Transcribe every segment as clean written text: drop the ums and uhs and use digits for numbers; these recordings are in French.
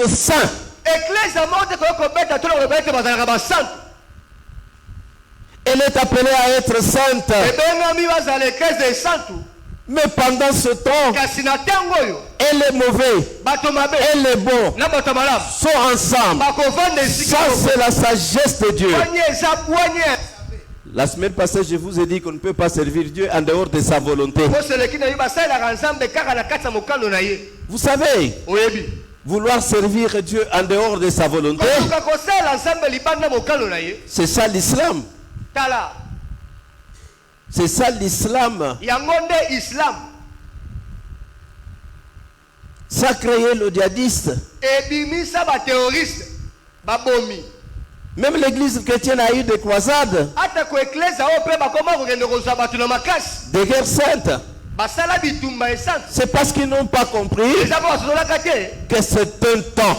être saint. Elle est appelée à être sainte. Mais pendant ce temps, elle est mauvaise, elle est bon, sont ensemble. Ça, c'est la sagesse de Dieu. La semaine passée, je vous ai dit qu'on ne peut pas servir Dieu en dehors de sa volonté. Vous savez, vouloir servir Dieu en dehors de sa volonté, c'est ça l'islam. C'est ça l'islam. Ça a créé le djihadiste. Même l'église chrétienne a eu des croisades, des guerres saintes. C'est parce qu'ils n'ont pas compris que c'est un temps.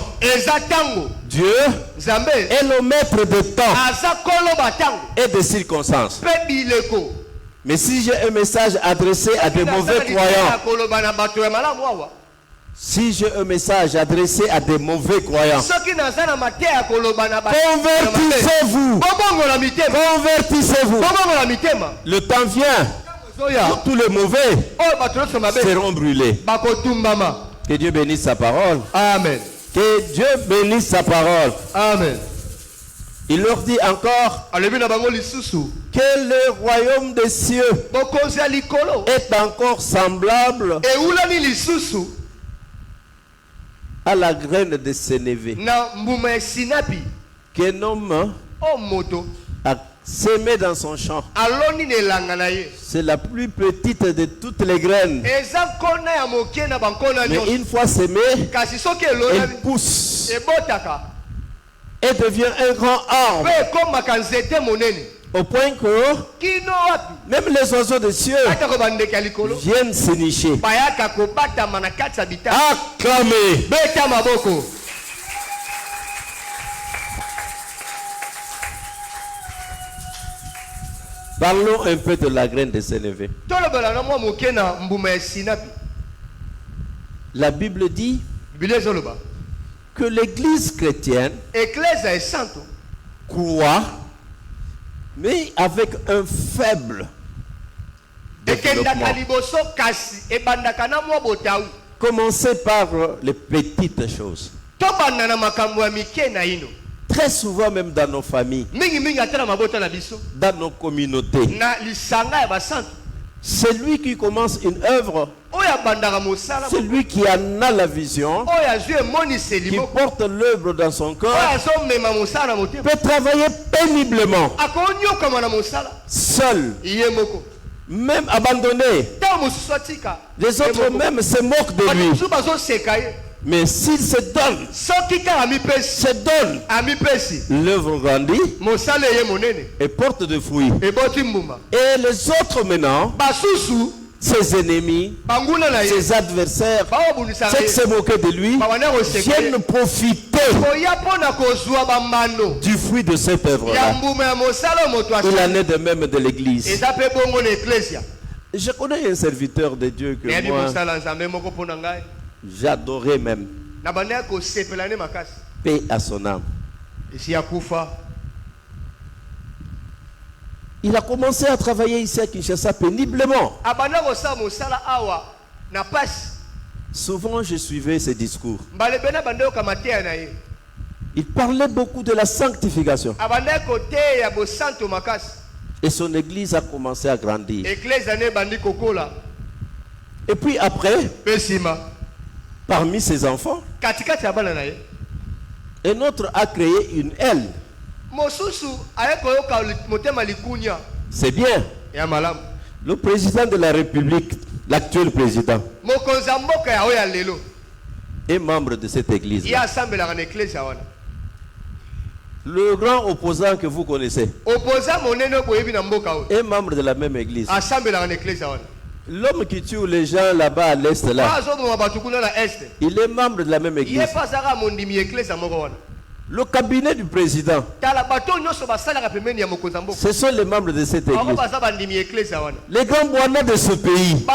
Dieu est le maître de temps et de circonstances. Mais si j'ai un message adressé à des mauvais croyants, si j'ai un message adressé à des mauvais croyants, convertissez-vous. Convertissez-vous. Le temps vient où tous les mauvais seront brûlés. Que Dieu bénisse sa parole. Amen. Que Dieu bénisse sa parole. Amen. Il leur dit encore que le royaume des cieux est encore semblable à la graine de sénévé qu'un homme a sémé dans son champ. C'est la plus petite de toutes les graines. Mais une fois sémée, elle pousse et devient un grand arbre. Au point que même les oiseaux des cieux viennent se nicher. Acclamez. Parlons un peu de la graine de sénévé. La Bible dit que l'église chrétienne croit, mais avec un faible développement. Commencez par les petites choses. Très souvent même dans nos familles, dans nos communautés, celui qui commence une œuvre, celui qui en a la vision, qui porte l'œuvre dans son corps, peut travailler péniblement, seul, même abandonné. Les autres même se moquent de lui. Mais s'il se donne, l'œuvre grandit et porte de fruits. Et les autres maintenant, ses ennemis, ses adversaires, ceux qui se moquaient de lui, viennent profiter du fruit de cette œuvre-là. Il en est de même de l'église. Je connais un serviteur de Dieu que moi, j'adorais même. Paix à son âme. Il a commencé à travailler ici à Kinshasa péniblement. Souvent, je suivais ses discours. Il parlait beaucoup de la sanctification. Et son église a commencé à grandir. Et puis après, parmi ses enfants, un autre a créé une aile. C'est bien. Le président de la République, l'actuel président, est membre de cette église. Le grand opposant que vous connaissez est membre de la même église. L'homme qui tue les gens là-bas à l'est, là, il est membre de la même église. Le cabinet du président, ce sont les membres de cette église. Les grands boinas de ce pays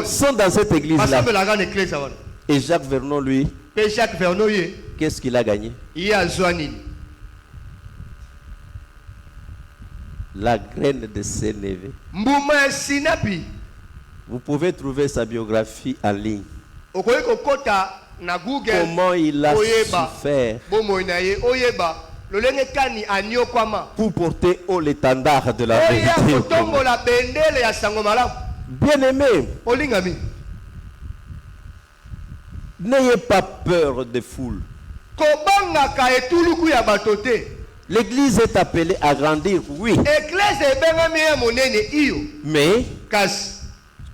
sont dans cette église-là. Et Jacques Vernon, lui, Qu'est-ce qu'il a gagné? La graine de Sénévé. Vous pouvez trouver sa biographie en ligne. Comment il a souffert pour porter haut l'étendard de la vérité. Bien aimé, n'ayez pas peur des foules. L'église est appelée à grandir, oui. Mais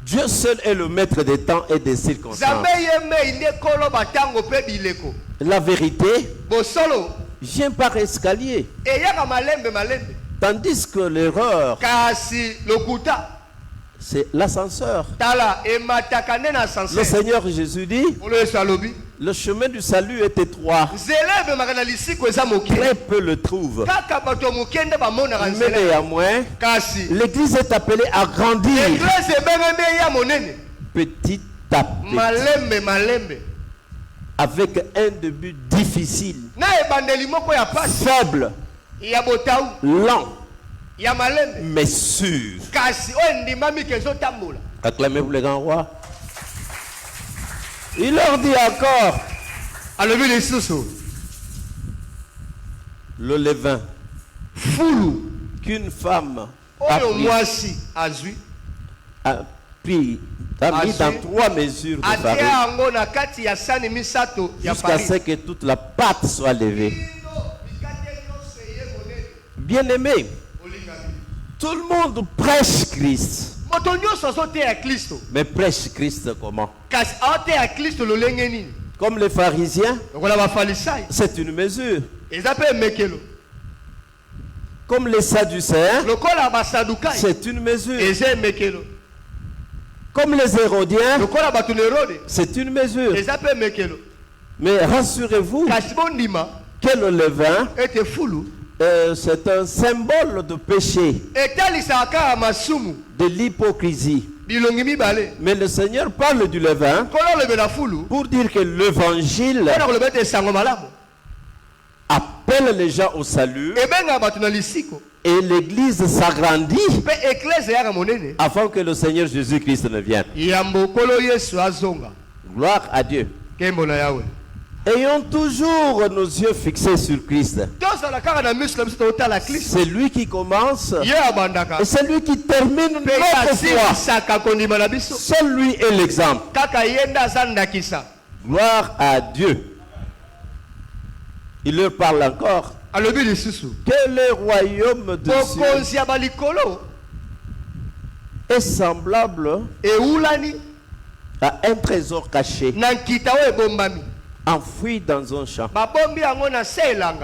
Dieu seul est le maître des temps et des circonstances. La vérité vient par escalier. Tandis que l'erreur, c'est l'ascenseur. Le Seigneur Jésus dit, le chemin du salut est étroit. Très peu le trouvent. Mais néanmoins, l'église est appelée à grandir petit à petit. Avec un début difficile, faible, lent, mais sûr. Acclamez pour le grand roi. Il leur dit encore, le levain qu'une femme a mis dans 3 mesures de farine jusqu'à ce que toute la pâte soit levée. Bien aimé, tout le monde prêche Christ. Mais prêche Christ comment? Comme les pharisiens, c'est une mesure. Comme les sadducéens, c'est une mesure. Comme les hérodiens, c'est une mesure. Mais rassurez-vous que le levain, c'est un symbole de péché, de l'hypocrisie. Mais le Seigneur parle du levain pour dire que l'évangile appelle les gens au salut et l'église s'agrandit avant que le Seigneur Jésus-Christ ne vienne. Gloire à Dieu. Ayons toujours nos yeux fixés sur Christ. C'est lui qui commence et c'est lui qui termine notre foi. Seul lui est l'exemple. Gloire à Dieu. Il leur parle encore que le royaume de Dieu est semblable à un trésor caché enfoui dans un champ.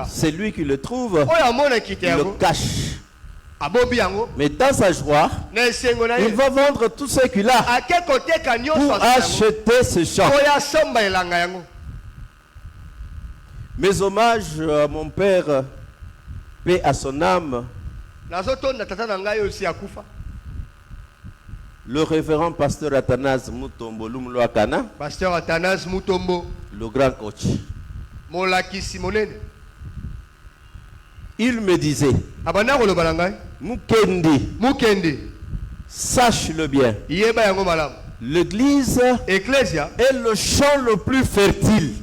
C'est lui qui le trouve, le cache. Mais dans sa joie, il va vendre tout ce qu'il a pour acheter ce champ. Mes hommages à mon père, paix à son âme, le révérend pasteur Athanase Mutombo Lumloakana, pasteur Athanase Mutombo, le grand coach. Il me disait, Mukendi, sache-le bien, l'église est le champ le plus fertile.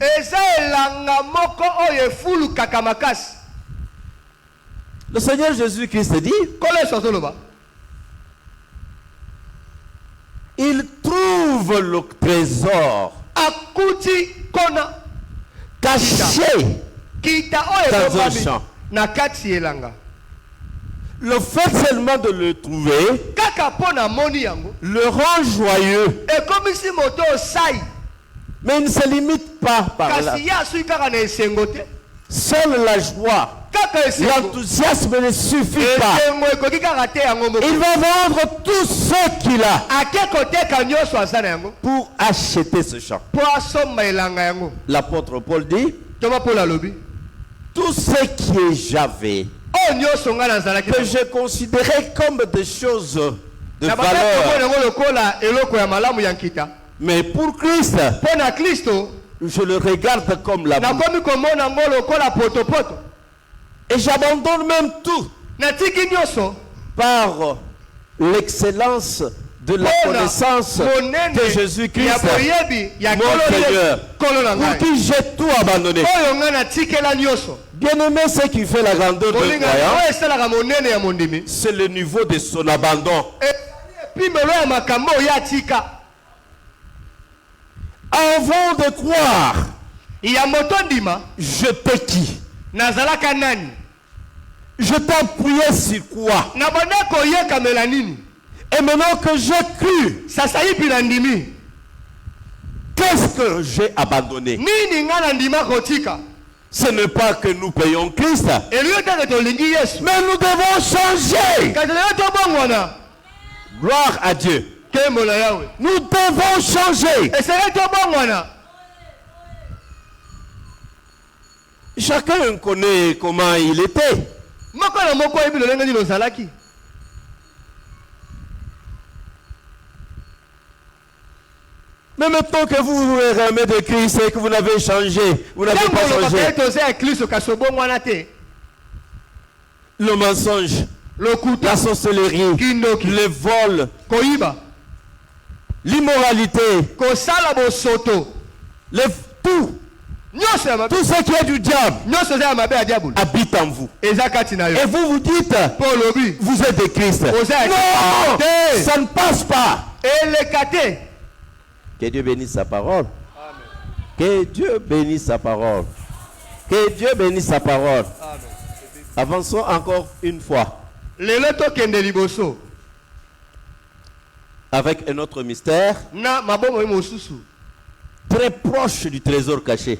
Le Seigneur Jésus-Christ dit, il trouve le trésor caché dans un champ. Le fait seulement de le trouver le rend joyeux. Mais il ne se limite pas par là. Seule la joie, l'enthousiasme ne suffit pas. Il va vendre tout ce qu'il a pour acheter ce champ. L'apôtre Paul dit, tout ce qui est j'avais, que je considérais comme des choses de valeur, mais pour Christ, je le regarde comme la boue. Et j'abandonne même tout par l'excellence de la connaissance de Jésus-Christ, mon Seigneur, pour qui j'ai tout abandonné. Bien-aimé, ce qui fait la grandeur de croyant, c'est le niveau de son abandon. Avant de croire, je t'ai qui? Je t'ai appuyé sur quoi? Et maintenant que j'ai cru, qu'est-ce que j'ai abandonné? Ce n'est pas que nous payons Christ, mais nous devons changer. Gloire à Dieu. Nous devons changer. Chacun connaît comment il était. Mais maintenant que vous vous remettez de Christ et que vous n'avez changé, vous n'avez pas changé. Le mensonge, la sorcellerie, le vol, l'immoralité, tout ce qui est du diable habite en vous. Et vous vous dites, vous êtes de Christ. Non, ça ne passe pas. Que Dieu bénisse sa parole. Que Dieu bénisse sa parole. Que Dieu bénisse sa parole. Avançons encore une fois. Avec un autre mystère. Très proche du trésor caché.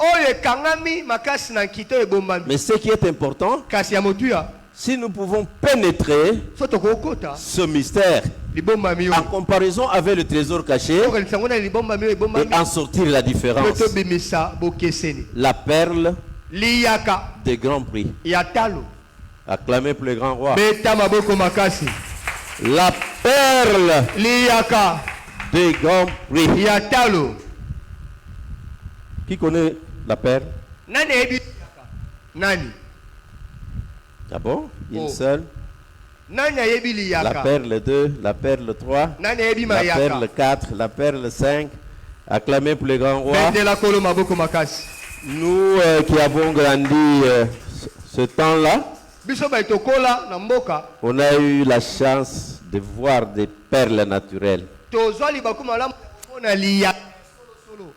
Mais ce qui est important, si nous pouvons pénétrer ce mystère en comparaison avec le trésor caché et en sortir la différence, la perle des grands prix. Acclamez pour le grand roi. La perle des grands prix. Qui connaît la perle? Ah bon? Une seule. La perle 2, la perle 3, la perle 4, la perle 5. Acclamez pour le grand roi. Nous qui avons grandi ce temps-là, on a eu la chance de voir des perles naturelles.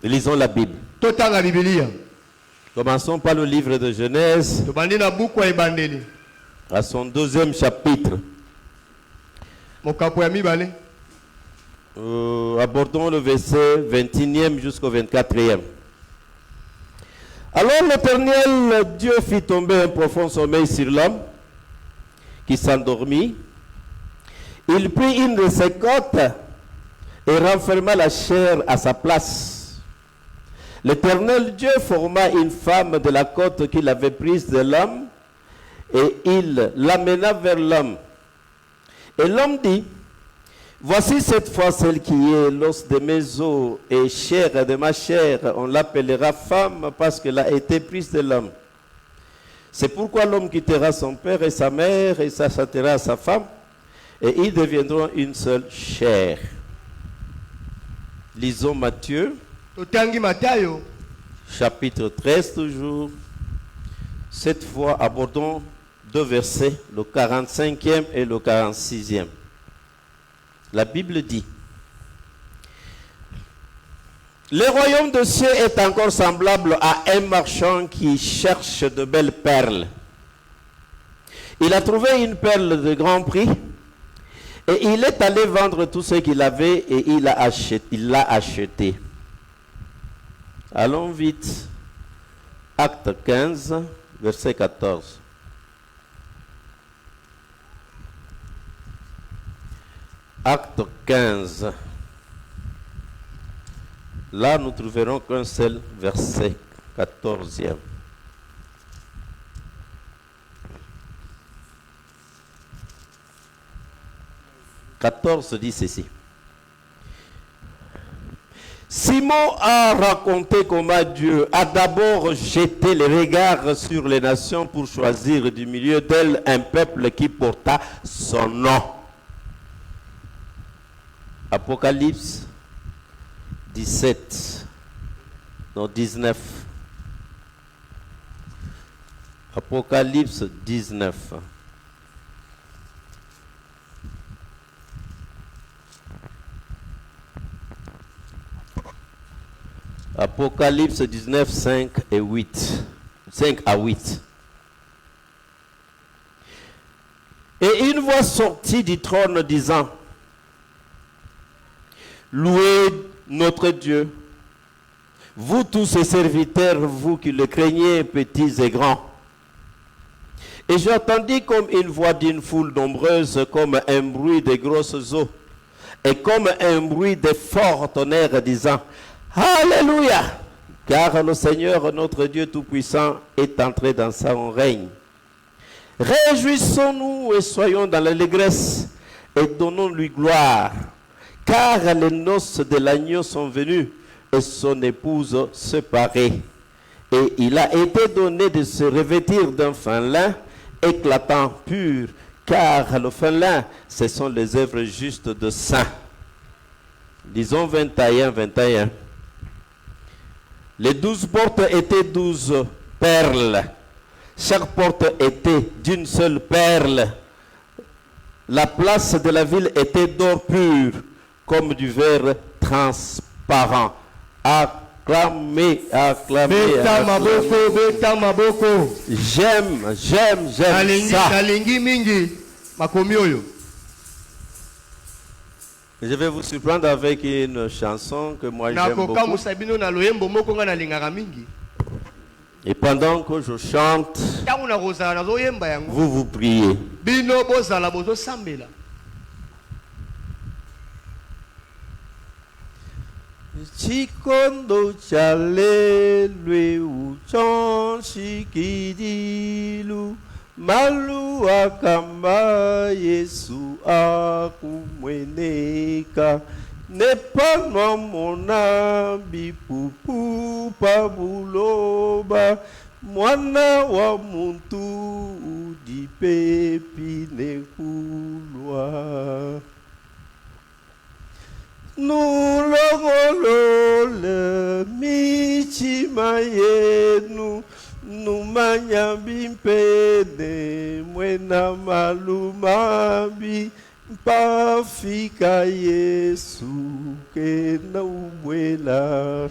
Lisons la Bible. Commençons par le livre de Genèse, à son 2e chapitre. Abordons le verset 21e jusqu'au 24e. Alors l'Éternel Dieu fit tomber un profond sommeil sur l'homme qui s'endormit. Il prit une de ses côtes et renferma la chair à sa place. L'Éternel Dieu forma une femme de la côte qu'il avait prise de l'homme et il l'amena vers l'homme. Et l'homme dit, voici cette fois celle qui est l'os de mes os et chair de ma chair. On l'appellera femme parce qu'elle a été prise de l'homme. C'est pourquoi l'homme quittera son père et sa mère et s'attachera à sa femme et ils deviendront une seule chair. Lisons Matthieu. Chapitre 13 toujours. Cette fois abordons 2 versets, le 45e et le 46e. La Bible dit, le royaume des cieux est encore semblable à un marchand qui cherche de belles perles. Il a trouvé une perle de grand prix et il est allé vendre tout ce qu'il avait et il l'a acheté. Allons vite. Acte 15, verset 14. Acte 15. Là, nous trouverons qu'un seul verset, 14e. « 14 dit ceci. Simon a raconté comment Dieu a d'abord jeté les regards sur les nations pour choisir du milieu d'elles un peuple qui porta son nom. Apocalypse 19. Apocalypse 19. Apocalypse 19, 5 et 8. 5 à 8. Et une voix sortit du trône disant, louez notre Dieu, vous tous ses serviteurs, vous qui le craignez, petits et grands. Et j'entendis comme une voix d'une foule nombreuse, comme un bruit de grosses eaux, et comme un bruit de forts tonnerres, disant, Alléluia, car le Seigneur, notre Dieu Tout-Puissant, est entré dans son règne. Réjouissons-nous et soyons dans l'allégresse et donnons-lui gloire, car les noces de l'agneau sont venues et son épouse se paraît. Et il a été donné de se revêtir d'un fin lin éclatant, pur, car le fin lin, ce sont les œuvres justes de saints. Disons 21. Les 12 portes étaient 12 perles. Chaque porte était d'une seule perle. La place de la ville était d'or pur, comme du verre transparent. Acclamez. J'aime ça. Je vais vous surprendre avec une chanson que moi j'aime beaucoup. Et pendant que je chante, vous vous priez. Chikondo chale lui uchon shikidilu malu akamba Yesu akumweneka nepano mona bipupu pabuloba mwana wa muntu dipepi nekulwa. Nous longolole michima yenu numanya bimpene mwena malumabi pafika Yesu kena ubwela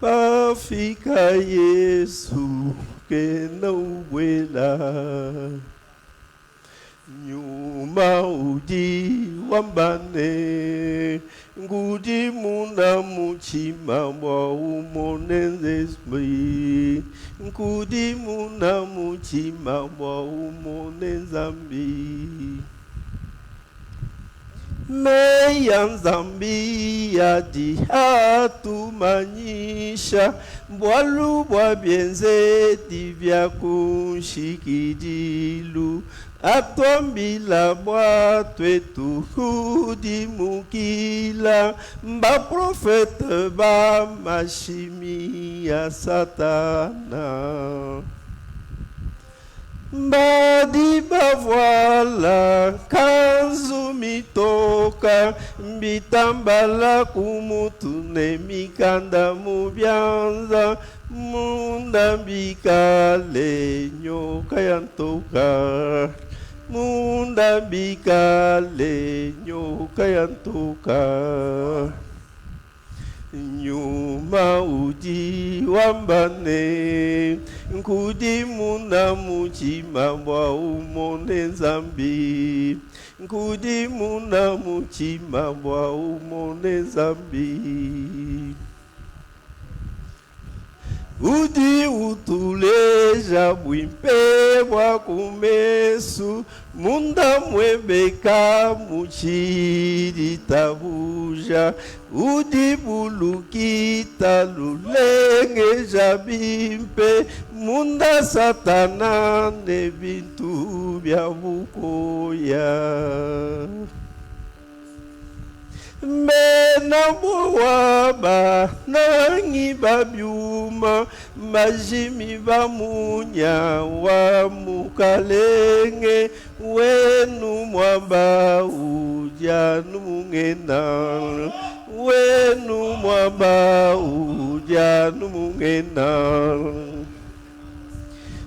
pafika Yesu kena ubwela nyuma udi wambane ngudi muna muchima wa umonenzesmi ngudi muna muchima wa umonenzambi meya nzambi yadi hatumanyisha mbwalu bwa bienzeti vya kunshikidilu atombila bwatwetu hudi mukila mba profete ba mashimi ya satana mbadi bavwala kanzu mitoka mbitambala kumutune mikanda mubyanza munda mbikale nyoka yantoka munda mbikale nyoka yantoka nyuma udi wambane nkudi muna muchima wa umone nzambi nkudi muna muchima wa umone nzambi udi utuleja bwimpe bwa kumesu munda mwebeka muchiri tabuja udi bulukita lulengeja bimpe munda satana ne bintu bya bukoya Mena muwaba nangi babyuma majimi bamunya wa mukalenge wenu mwaba ujanu mungena wenu mwaba ujanu mungena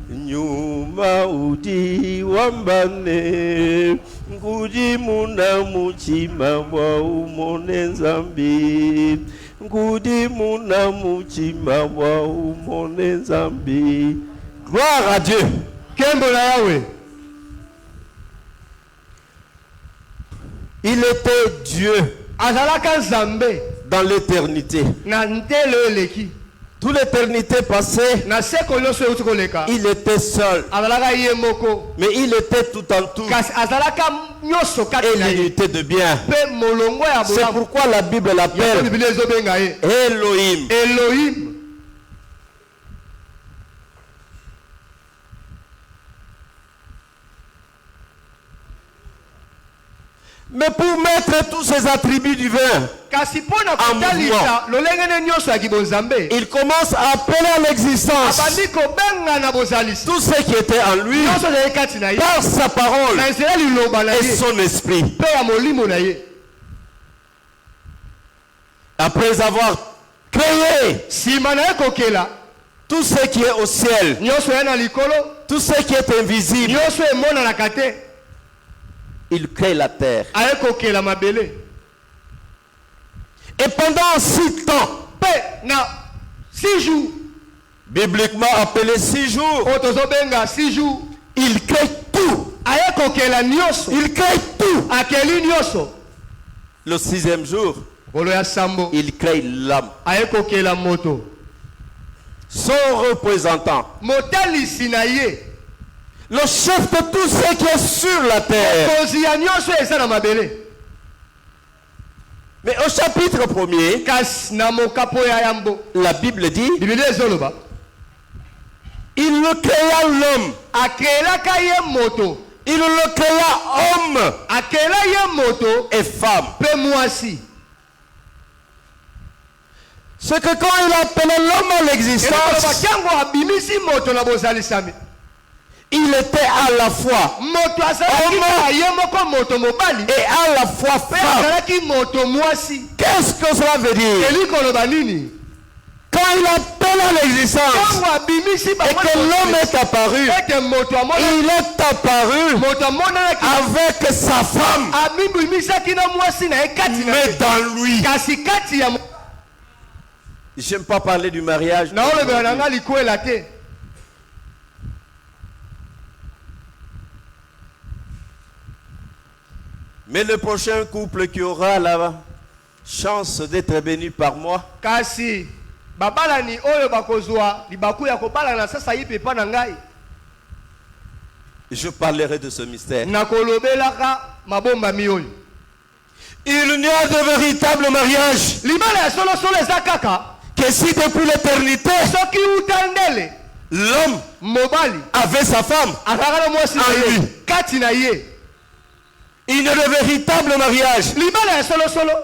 nyuma udi wambane ngudi muna muchima wa umone nzambi ngudi muna muchima wa umone nzambi. Gloire à Dieu. Kembo na Yahweh. Il était Dieu azalaka nzambe dans l'éternité. Na ntelo eleki. Toute l'éternité passée, il était seul. Mais il était tout en tout. Et l'unité de bien. C'est pourquoi la Bible l'appelle Elohim. Elohim. Mais pour mettre tous ces attributs divins en mouvement, il commence à appeler à l'existence tout ce qui était en lui par sa parole et son esprit. Après avoir créé tout ce qui est au ciel, tout ce qui est invisible, il crée la terre. Et pendant 6 temps, 6 jours, bibliquement appelé 6 jours, il crée tout. Il crée tout. Le 6e jour, il crée l'homme. Son représentant, le chef de tout ce qui est sur la terre. Mais au chapitre 1er, la Bible dit, il le créa l'homme. Il le créa homme et femme. C'est que quand il appelait l'homme à l'existence, il était à la fois homme et à la fois femme. Qu'est-ce que cela veut dire? Quand il appelle à l'existence et que l'homme est apparu, il est apparu avec sa femme, mais dans lui. Je n'aime pas parler du mariage. Mais le prochain couple qui aura la chance d'être béni par moi, je parlerai de ce mystère. Il n'y a de véritable mariage que si depuis l'éternité, l'homme avait sa femme en lui. Il y a de véritable mariage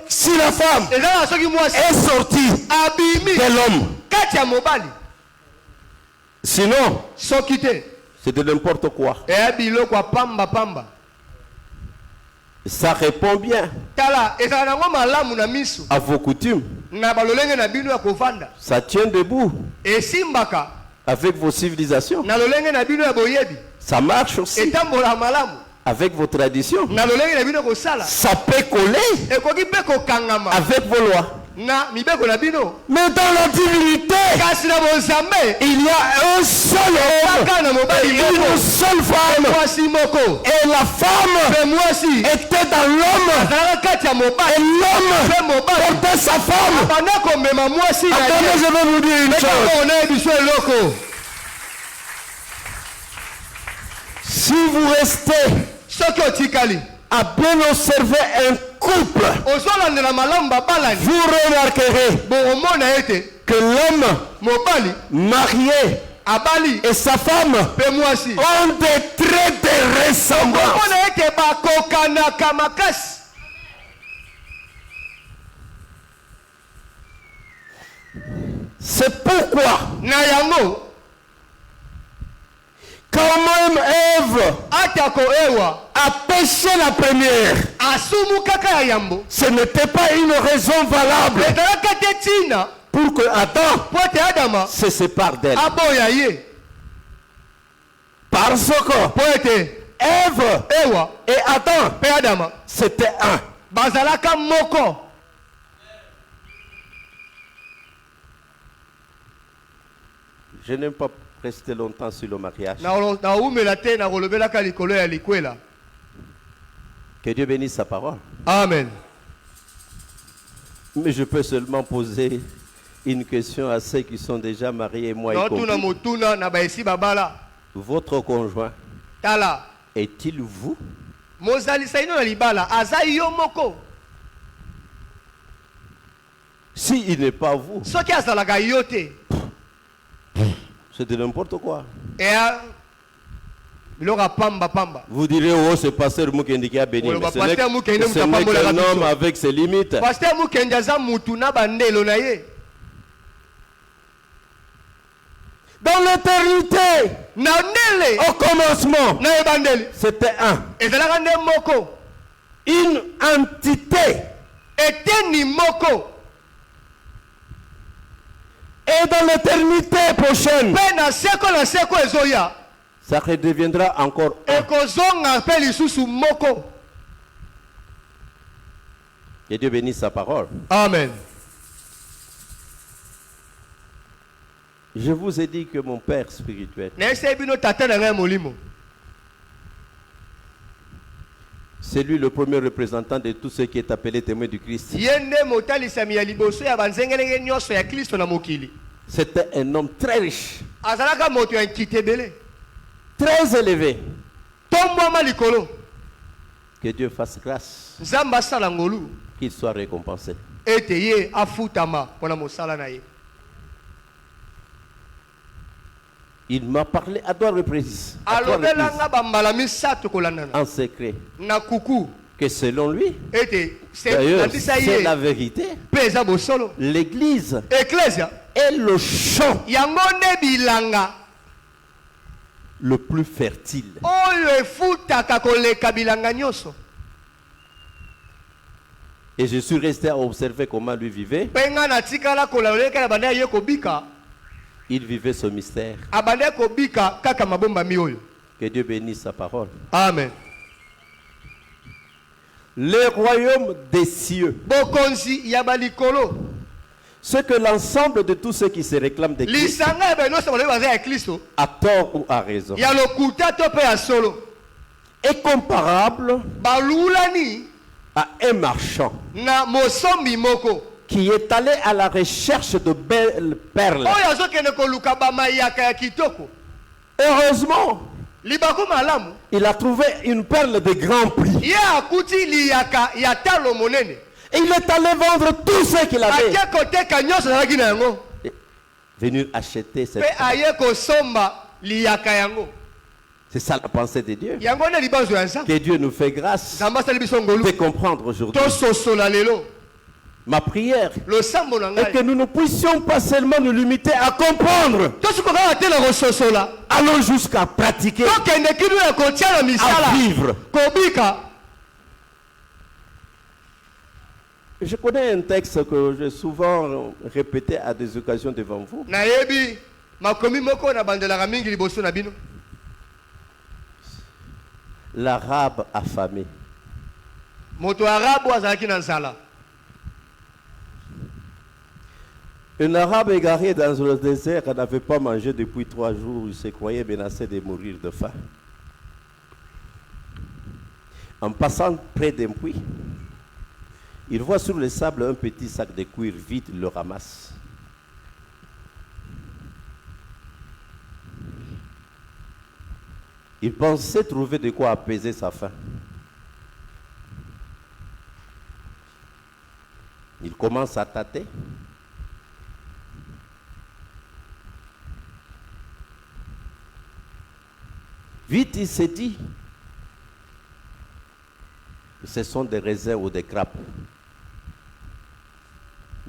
si la femme est sortie de l'homme. Sinon, c'est de n'importe quoi. Ça répond bien à vos coutumes. Ça tient debout avec vos civilisations. Ça marche aussi avec vos traditions. Ça peut coller avec vos lois. Mais dans la divinité, il y a un seul homme et une seule femme. Et la femme était dans l'homme. Et l'homme portait sa femme. Attendez, je vais vous dire une chose. Si vous restez à bien observer un couple, vous remarquerez que l'homme marié et sa femme ont des traits de ressemblance. C'est pourquoi, quand même Ève a péché la première, ce n'était pas une raison valable pour que Adam se sépare d'elle. Parce que Ève et Adam, c'était un. Je n'aime pas rester longtemps sur le mariage. Que Dieu bénisse sa parole. Amen. Mais je peux seulement poser une question à ceux qui sont déjà mariés et moi y compris. Votre conjoint est-il vous? S'il n'est pas vous, c'est de n'importe quoi. Vous direz, oh, c'est pasteur Mukendi qui a béni. Mais ce n'est qu'un homme avec ses limites. Dans l'éternité, au commencement, c'était un. Une entité. Et dans l'éternité prochaine, ça redeviendra encore un. Que Dieu bénisse sa parole. Amen. Je vous ai dit que mon père spirituel, c'est lui le premier représentant de tout ce qui est appelé témoin du Christ. C'était un homme très riche, très élevé. Que Dieu fasse grâce, qu'il soit récompensé. Il m'a parlé à 3 reprises, en secret, que selon lui, d'ailleurs, c'est la vérité, l'église est le champ le plus fertile. Et je suis resté à observer comment lui vivait. Il vivait ce mystère. Que Dieu bénisse sa parole. Amen. Le royaume des cieux, ce que l'ensemble de tous ceux qui se réclament de Christ, à tort ou à raison, est comparable à un marchand qui est allé à la recherche de belles perles. Heureusement, il a trouvé une perle de grand prix. Et il est allé vendre tout ce qu'il avait. Venir acheter cette perle. C'est ça la pensée de Dieu. Que Dieu nous fait grâce de comprendre aujourd'hui. Ma prière est que nous ne puissions pas seulement nous limiter à comprendre. Allons jusqu'à pratiquer, à vivre. Je connais un texte que j'ai souvent répété à des occasions devant vous. L'arabe affamé. Un arabe égaré dans le désert n'avait pas mangé depuis 3 jours. Il se croyait menacé de mourir de faim. En passant près d'un puits, il voit sur le sable un petit sac de cuir vide. Il le ramasse. Il pensait trouver de quoi apaiser sa faim. Il commence à tâter. Vite, il s'est dit, ce sont des raisins ou des crapes.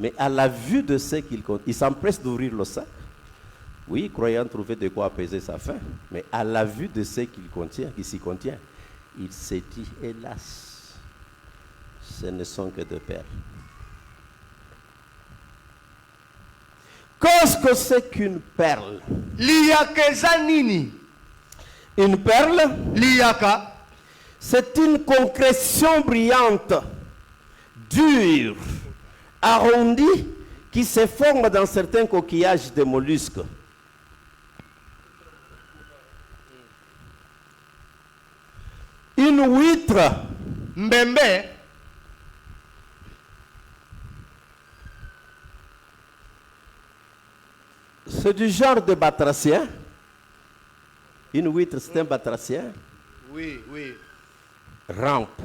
Mais à la vue de ce qu'il contient, il s'empresse d'ouvrir le sac. Oui, croyant trouver de quoi apaiser sa faim. Mais à la vue de ce qu'il s'y contient, il s'est dit, hélas, ce ne sont que de perles. Qu'est-ce que c'est qu'une perle? Une perle, c'est une concrétion brillante, dure, arrondie, qui se forme dans certains coquillages de mollusques. Une huître, mbembe, c'est du genre de batracien. Une huître, c'est un batracien. Oui, oui. Rampe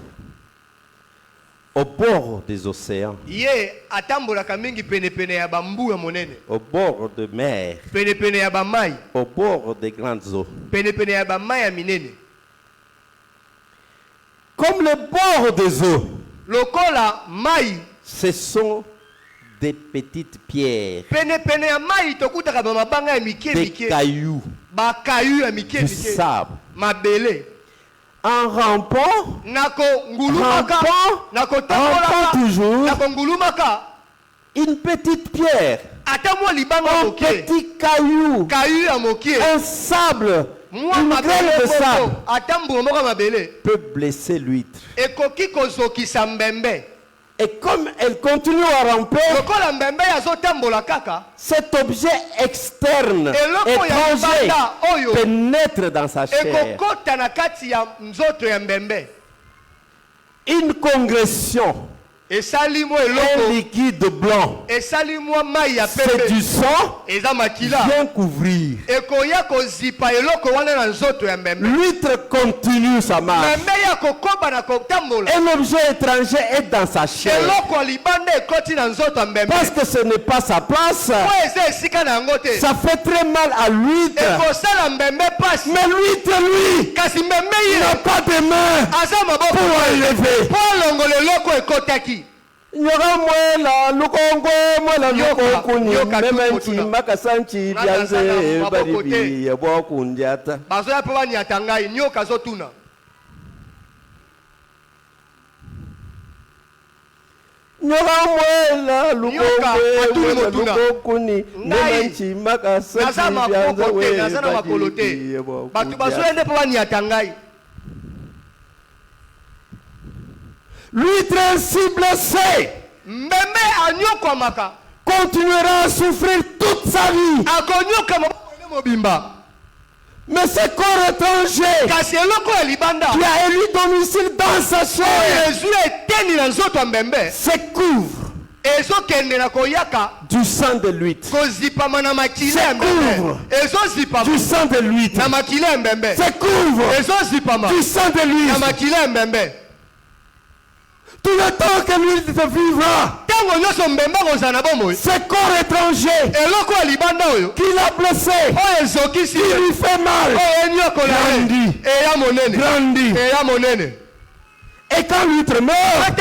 au bord des océans. Au bord de mer. Au bord des grandes eaux. Comme le bord des eaux. Ce sont des petites pierres. Des cailloux. Du sable. En rampant, toujours, une petite pierre, un petit caillou, un sable, une graine de sable peut blesser l'huître. Et comme elle continue à ramper, cet objet externe, étranger, pénètre dans sa chair. Une congression, un liquide blanc, c'est du sang, vient couvrir. L'huître continue sa marche. Un objet étranger est dans sa chair. Parce que ce n'est pas sa place. Ça fait très mal à l'huître. Mais l'huître, lui, il n'a pas de main pour enlever. Nyoka mwela lukongo mwela lukokuni memenchi makasanchi byanze baribi yabo kundiata bazoya pe banyata ngai nyoka zotuna nyoka mwela lukongo mwela lukokuni memenchi makasanchi byanze baribi yabo batu bazoya pe banyata ngai. L'huître ainsi blessé continuera à souffrir toute sa vie. Mais ce corps étranger qui a élu domicile dans sa chair se couvre du sang de l'huître. Se couvre du sang de l'huître. Se couvre du sang de l'huître. Tout le temps que l'huître vivra, ce corps étranger qui l'a blessé, qui lui fait mal, grandit. Et quand l'huître meurt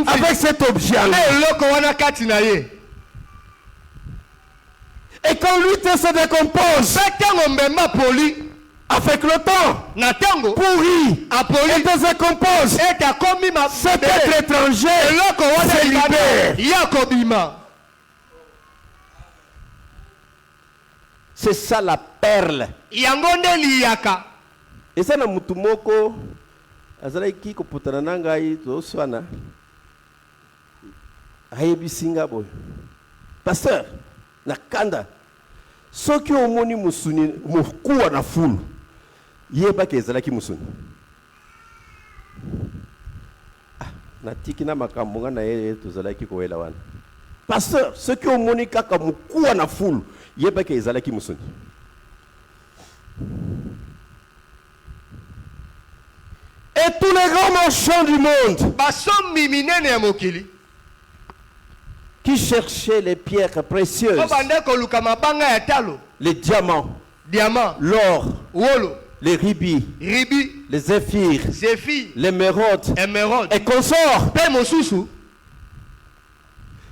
avec cet objet. Et quand l'huître se décompose, avec le temps, pourri, et décompose, cet être étranger se libère. C'est ça la perle. Et ça, na mutumoko, azalaiki koputana nangai to swana. Hayebisinga boy. Pasteur, nakanda. Soki omoni musuni mukuwa na fulu. Yeba kezalaki musuni. Natiki na makambo na ye tozalaki koela wana. Pasteur, ceux qui ont moni kaka mukuwa na fulu, yeba kezalaki musuni. Et tous les grands marchands du monde qui cherchaient les pierres précieuses, les diamants, l'or, les rubis, les zéphyrs, l'émeraude et consorts,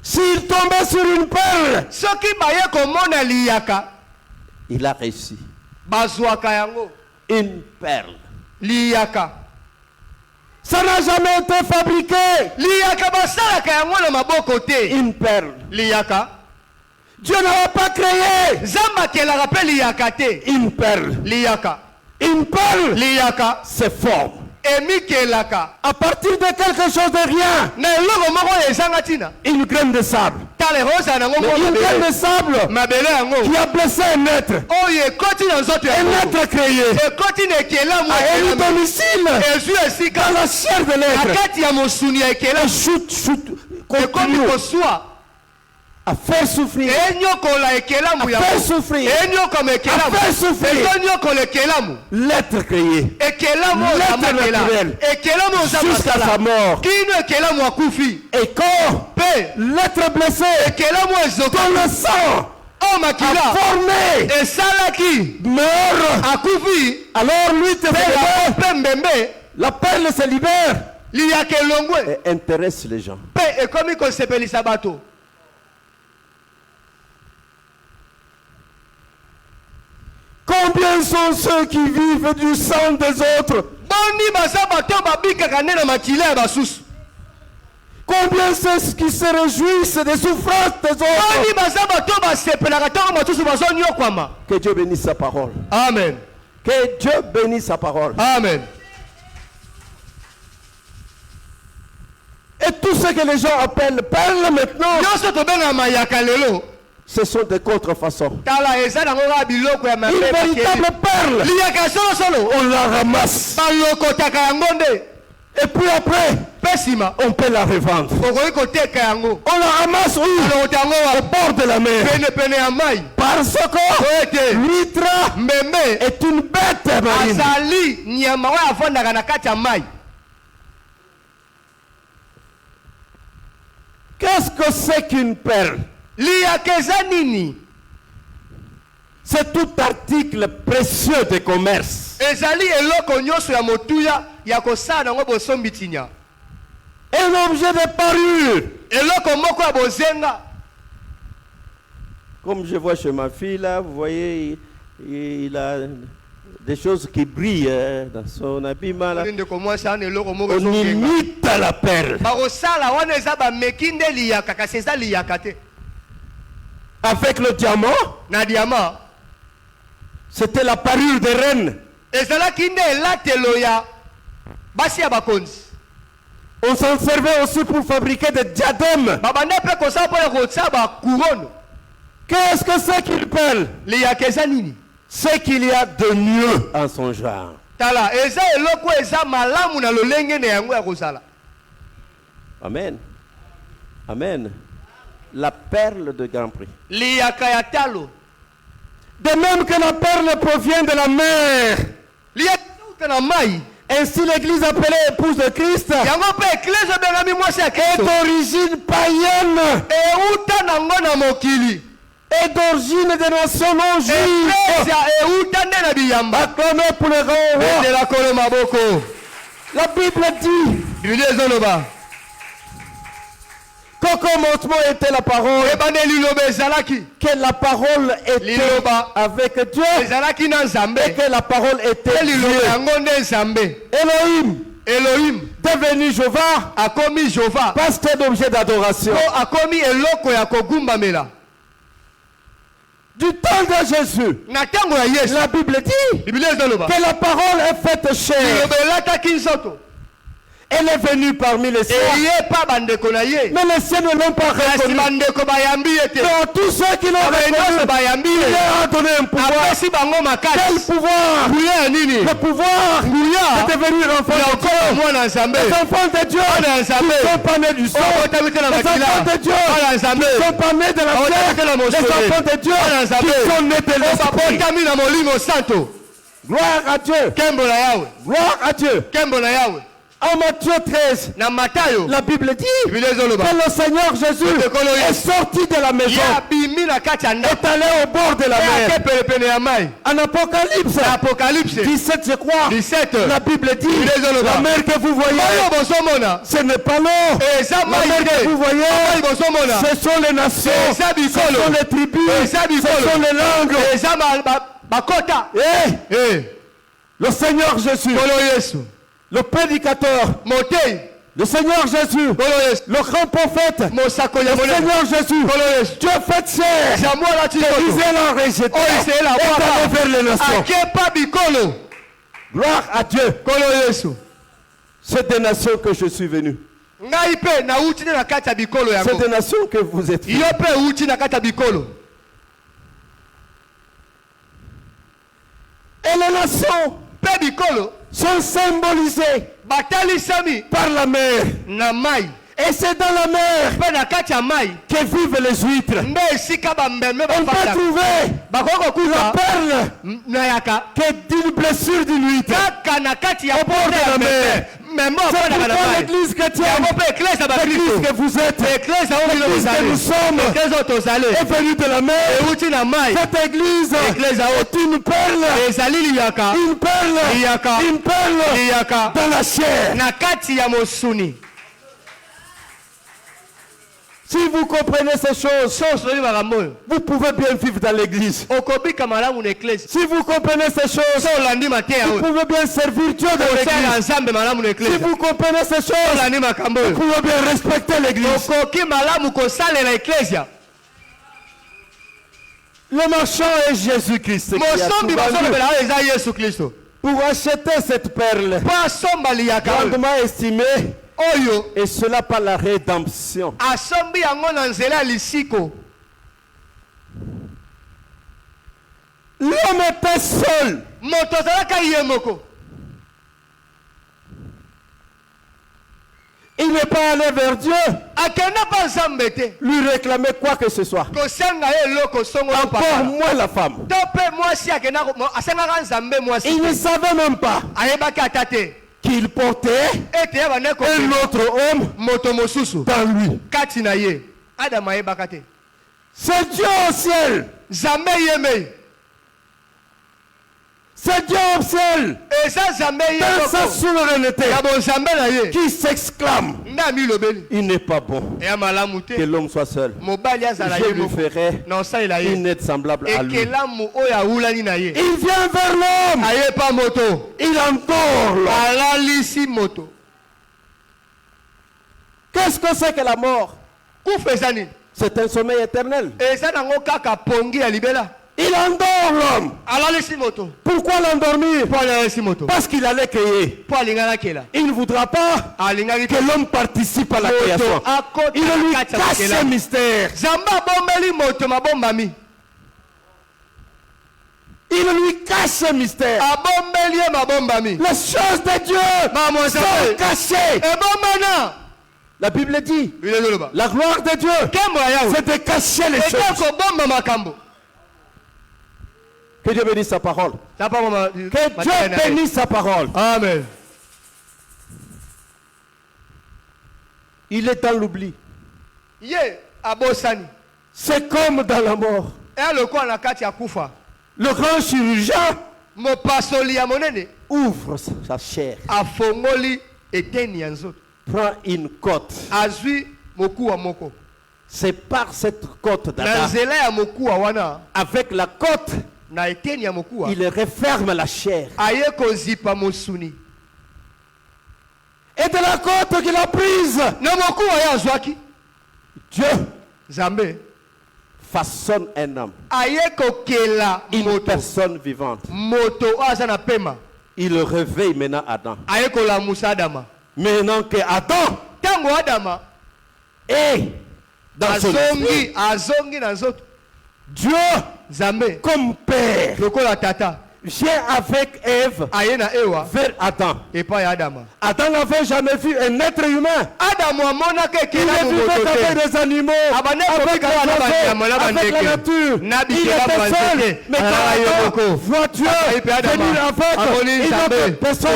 S'il tombait sur une perle, soki baye komona liyaka il a réussi. bazwaka yango. Une perle. Liyaka Ça n'a jamais été fabriqué. liyaka basalaka yango na maboko te. Une perle. Liyaka Dieu n'a pas créé zamba kelaka pe liyaka te. une perle. Liyaka Une perle, liyaka c'est forme. emikelaka À partir de quelque chose de rien, na eloko moko ezanga ntina. une graine de sable. Tala rosa nango Mais une graine de sable mabele yango qui a blessé un être. oyo ekoti na nzoto ya Un moto. être créé ekoti na ekelamu a élu domicile ezwi esika dans la chair de na l'être. kati ya mosuni ya Et ekelamu chute, ekomi continue koswa à faire souffrir. enyokola ekelamu À ya faire souffrir. enyokoma ekelamu À faire souffrir. ezonyokola ekelamu L'être créé. ekelamu oyo L'être amakela naturel. ekelamu oyo oza Jusqu'à sa masala mort. kino ekelamu akufi Et quand mpe l'être blessé, ekelamu oyo ezoka quand le sang oyo a makila formé esalaki meurt, akufi alors lui te fait mpe mbembe la perle se libère liyaka elongwe et intéresse les gens. mpe ekomi kosepelisa bato. Combien sont ceux qui vivent du sang des autres? boni baza bato babikaka nde na makila ya basusu. Combien ceux qui se réjouissent des souffrances des boni autres? baza bato basepelaka ntango basusu bazonyokwama. Que Dieu bénisse sa parole. Amen. Que Dieu bénisse sa parole. Amen. Et tout ce que les gens appellent perle maintenant, nyonso tobengaka mayaka lelo ce sont des contrefaçons. tala eza nango kaka biloko ya Une mabe véritable perle, liyaka solosolo on la ramasse. balokotaka yango nde Et puis après, mpe nsima on peut la revendre. okoki koteka yango On la ramasse où? balokota yango Au wa bord de la mer. penepene ya mai Parce po que ete l'huître mbembe est une bête marine. azali nyama oyo avandaka na kati ya mai. Qu'est-ce que c'est qu'une perle? liyaka eza nini? C'est tout article précieux de commerce. ezali eloko nyonso ya motuya ya kosala nango bosombi tinya. Un objet de parure. eloko moko ya bozenga. Comme je vois chez ma fille là, vous voyez, il a des choses qui brillent dans son habillement là. ndeko mwasi ana eloko moko On ezokenga. imite la perle. bakosala wana eza bameki nde liyaka kasi eza liyaka te. Avec le diamant, na diama c'était la parure des reines. ezalaki nde elatelo ya basi ya bakonzi. On s'en servait aussi pour fabriquer des diadèmes. babanda mpe kosala mpona kotia bakurono. Qu'est-ce que c'est qu'une perle? liyaka eza nini? C'est qu'il y a de mieux en son genre. tala eza eloko eza malamu na lolenge na yango ya kozala. Amen. Amen. La perle de Grand Prix. liyaka ya talo. De même que la perle provient de la mer. liyaka euta na mai. Ainsi l'église appelée épouse de Christ yango mpe eklese obengami mwasi ya est kristo d'origine païenne euta nango na mokili. et d'origine des nations non juives. eklese euta nde na biyamba. Acclamez pour le grand roi. etela kolo maboko. La Bible dit biblia ezoloba qu'au commencement était la parole, ebandeli liloba ezalaki. que la parole était Liloba. avec Dieu ezalaki na nzambe. et que la parole était mpe liloba Dieu. yango nde nzambe. Elohim, elohim devenu Jéhovah, akomi jova parce que d'objet d'adoration. po akomi eloko ya kogumbamela. Du temps de Jésus, na ntango ya yesu la Bible dit biblia ezoloba que la parole est faite chair. liloba elataki nzoto. Elle est venue parmi les siens. eye pa bandeko na ye. Mais les siens ne l'ont pas kasi reconnu. bandeko bayambi ye te. Donc tous ceux qui l'ont nyonso reconnu, bayambi il ye. leur a donné un pouvoir. apesi bango Quel makasi. pouvoir? nguya ya nini? Le pouvoir de devenir enfant ya de okoma Dieu. mwana nzambe. Les enfants de Dieu Bana qui nzambe ne sont pas nés du sang. obotami te na Les enfants makila. de Dieu Bana nzambe qui ne sont pas nés de la obotami chair. te na Les mosole. enfants de Dieu Bana nzambe qui sont nés de l'esprit. babotami na molimo santo. Gloire à Dieu. kembo na yawe. Gloire à Dieu. kembo na yawe. En Matthieu 13, la Bible dit que le Seigneur Jésus est sorti de la maison, est allé au bord de la mer. En Apocalypse 17, je crois, la Bible dit la mer que vous voyez, ce n'est pas l'eau. La mer que vous voyez, ce sont les nations, ce sont les tribus, ce sont les langues. Le Seigneur Jésus, le prédicateur, le Seigneur Jésus, le grand prophète, le Seigneur Jésus, Dieu fait chair, Israël a rejeté, est allé vers les nations. Gloire à Dieu. C'est des nations que je suis venu. C'est des nations que vous êtes venus. Et les nations sont symbolisées par la mer. Et c'est dans la mer que vivent les huîtres. On peut trouver la perle qui est d'une blessure d'une huître au bord de la mer. C'est pourquoi l'église chrétienne, l'église que vous êtes, l'église que nous sommes, est venue de la mer. Cette église est une perle, une perle dans la chair. Si vous comprenez ces choses, vous pouvez bien vivre dans l'église. Si vous comprenez ces choses, vous pouvez bien servir Dieu dans l'église. Si vous comprenez ces choses, vous pouvez bien respecter l'église. Le marchand est Jésus-Christ. Pour acheter cette perle, grandement estimée, et cela par la rédemption. L'homme était seul. Il n'est pas allé vers Dieu. Lui réclamer quoi que ce soit. Encore moins la femme. Il ne savait même pas qu'il portait un autre homme dans lui. C'est Dieu au ciel. C'est Dieu au ciel, dans sa souveraineté, qui s'exclame: il n'est pas bon que l'homme soit seul. Je lui ferai une aide semblable à lui. Il vient vers l'homme. Il endort l'homme. Qu'est-ce que c'est que la mort? C'est un sommeil éternel. Il endort l'homme. Pourquoi l'endormir? Parce qu'il allait créer. Il ne voudra pas que l'homme participe à la création. Il lui cache ce mystère. Il lui cache ce mystère. Les choses de Dieu sont cachées. La Bible dit, la gloire de Dieu, c'est de cacher les choses. Que Dieu bénisse sa parole. Que Dieu bénisse sa parole. Amen. Il est dans l'oubli. C'est comme dans la mort. Le grand chirurgien ouvre sa chair. Prend une côte. C'est par cette côte d'Adam. Avec la côte, il referme la chair. Et de la côte qu'il a prise, Dieu façonne un homme, une personne vivante. Il réveille maintenant Adam. Maintenant que Adam est dans son esprit, Dieu, comme père, vient avec Ève vers Adam. Adam n'avait jamais vu un être humain. Il vivait avec des animaux, avec la nature. Il était seul. Mais quand Adam voit Dieu venir avec une autre personne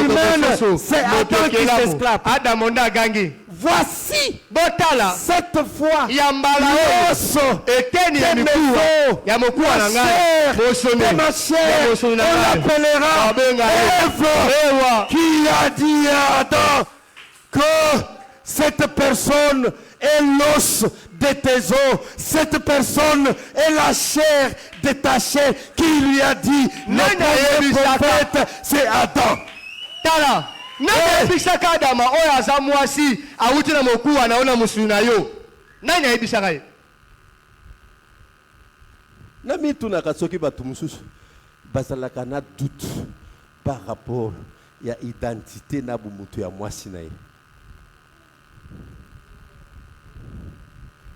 humaine, c'est Adam qui s'esclave. Voici cette fois l'os de ma chair, on l'appellera Ève, qui a dit à Adam que cette personne est l'os de tes os, cette personne est la chair de ta chair, qui lui a dit le prophète, c'est Adam. Nani ebisaka Adama oyo aza mwasi awuti na mokuwa anaona musulu na yo. Nani ebisaka ye? Nami tunaka soki batu mususu bazalaka na doute par rapport ya identité na bumutu ya mwasi na ye.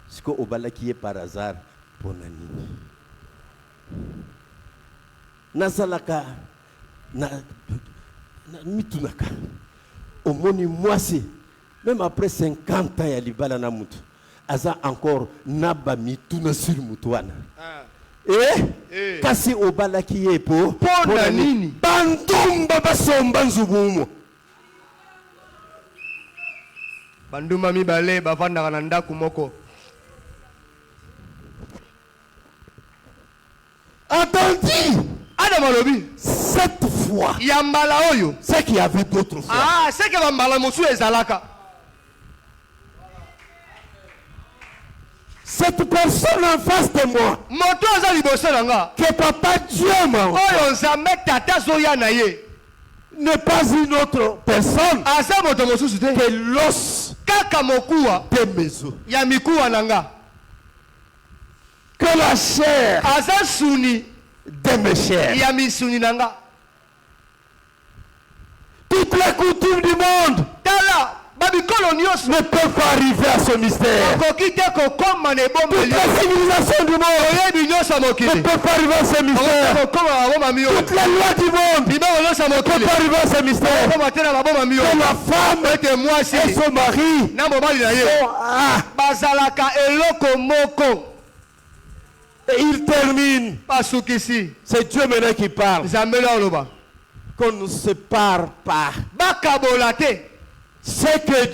Siko obalaki ye par hasard pona nini? Nazalaka na mitunaka omoni mwasi même après 50 ans ya libala na mutu aza encore naba mituna sur mutuana kasi obalaki ye po pona nini bandumba basomba nzubumo banduma mibale bavandaka na ndaku moko. Attendu Adam alobi cette fois yambala oyo c'est qu'il y avait d'autres fois. C'est que bambala mosu ezalaka. Cette personne en face de moi moto aza liboso nanga que papa Dieu m'a oyo nzambe tata zoya na ye n'est pas une autre personne asa moto mosusu te que l'os kaka mokuwa de mes os, ya mikuwa nanga que la chair asa suni de mes chairs. ya misuni nanga. Toutes les coutumes du monde Tala babikolo nyos ne peuvent pas arriver à ce mystère. kokite kokoma ne bombe Toutes les civilisations du monde oyebi nyosa ne mokili peuvent pas arriver à ce mystère. kokoma baboma mio Toutes les lois du monde ne bibango nyosa peuvent mokili pas arriver à ce mystère. kokoma tena baboma mio Que la femme ete mwasi et son mari na mobali na ye sont bazalaka eloko moko. et il termine. Pasukisi C'est Dieu maintenant qui parle. zambela oloba Qu'on ne se sépare pas. bakabola te C'est que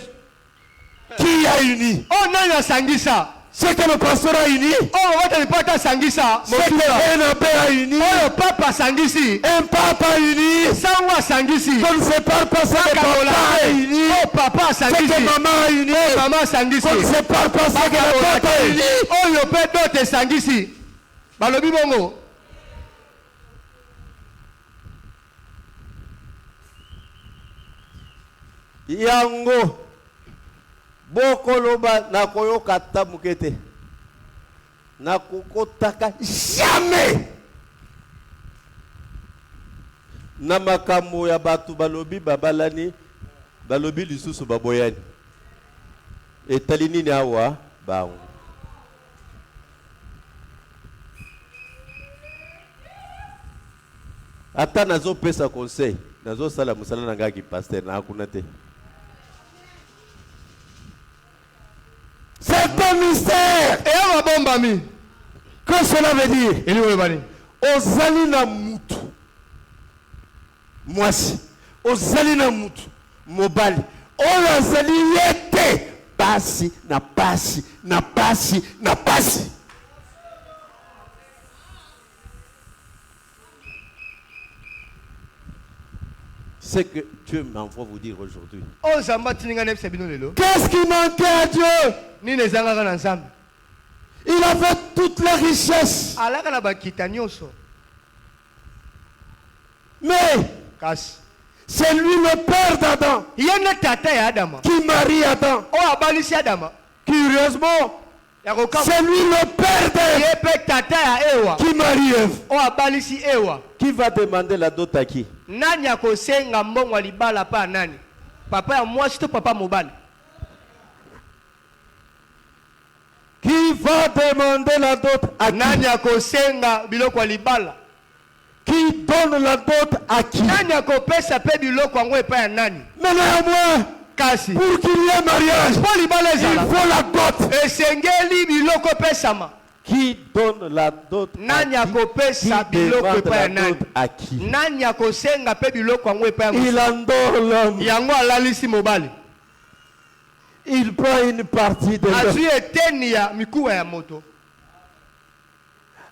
qui a uni. o nani asangisa C'est que le pasteur a uni. oyo wata lipata asangisa C'est que un abbé a uni. oyo papa asangisi Un papa a uni. sango asangisi Qu'on ne se sépare pas. C'est que bakabola papa a uni. te o papa C'est asangisi que maman a uni. o mama asangisi Qu'on ne se sépare pas. C'est que le bakabola papa a uni. te oyo pe dote esangisi balobi bongo. Yango bokoloba na koyoka tamukete na kokotaka jamais na makambo ya batu balobi babalani balobi lisusu baboyani etali nini awa bango ata nazo pesa conseil nazo sala musala na ngaki pasteur na akuna te. C'est un mystère. Et on va bomber. Que cela veut dire? Il est où? Ozali na mutu. Mwasi. Ozali na mutu. Mobali. Ozali yete. Pasi na pasi na pasi na pasi. C'est que Dieu m'envoie vous dire aujourd'hui. Qu'est-ce qui manquait à Dieu? Il avait toutes les richesses. Mais c'est lui le père d'Adam qui marie Adam. Curieusement, c'est lui le père d'Ève qui marie Ève. Qui va demander la dot à qui? Nani akosenga mbongo wa libala pa nani? Papa ya mwasi to papa mobali? Qui va demander la dot à qui? Nani akosenga biloko wa libala? Qui donne la dot à qui? Nani akopesa pe biloko yango epai ya nani? Mais néanmoins, Kasi pour qu'il y ait mariage, il faut la dot. esengeli biloko pesama. Qui donne la dot Nani à qui? akopesa Qui biloko demande epai la ya nani? dot à qui? Nani akosenga pe biloko yango epai ya Il endort l'homme. yango alalisi mobali. Il prend une partie de Azui l'homme. eteni ya mikuwa ya moto.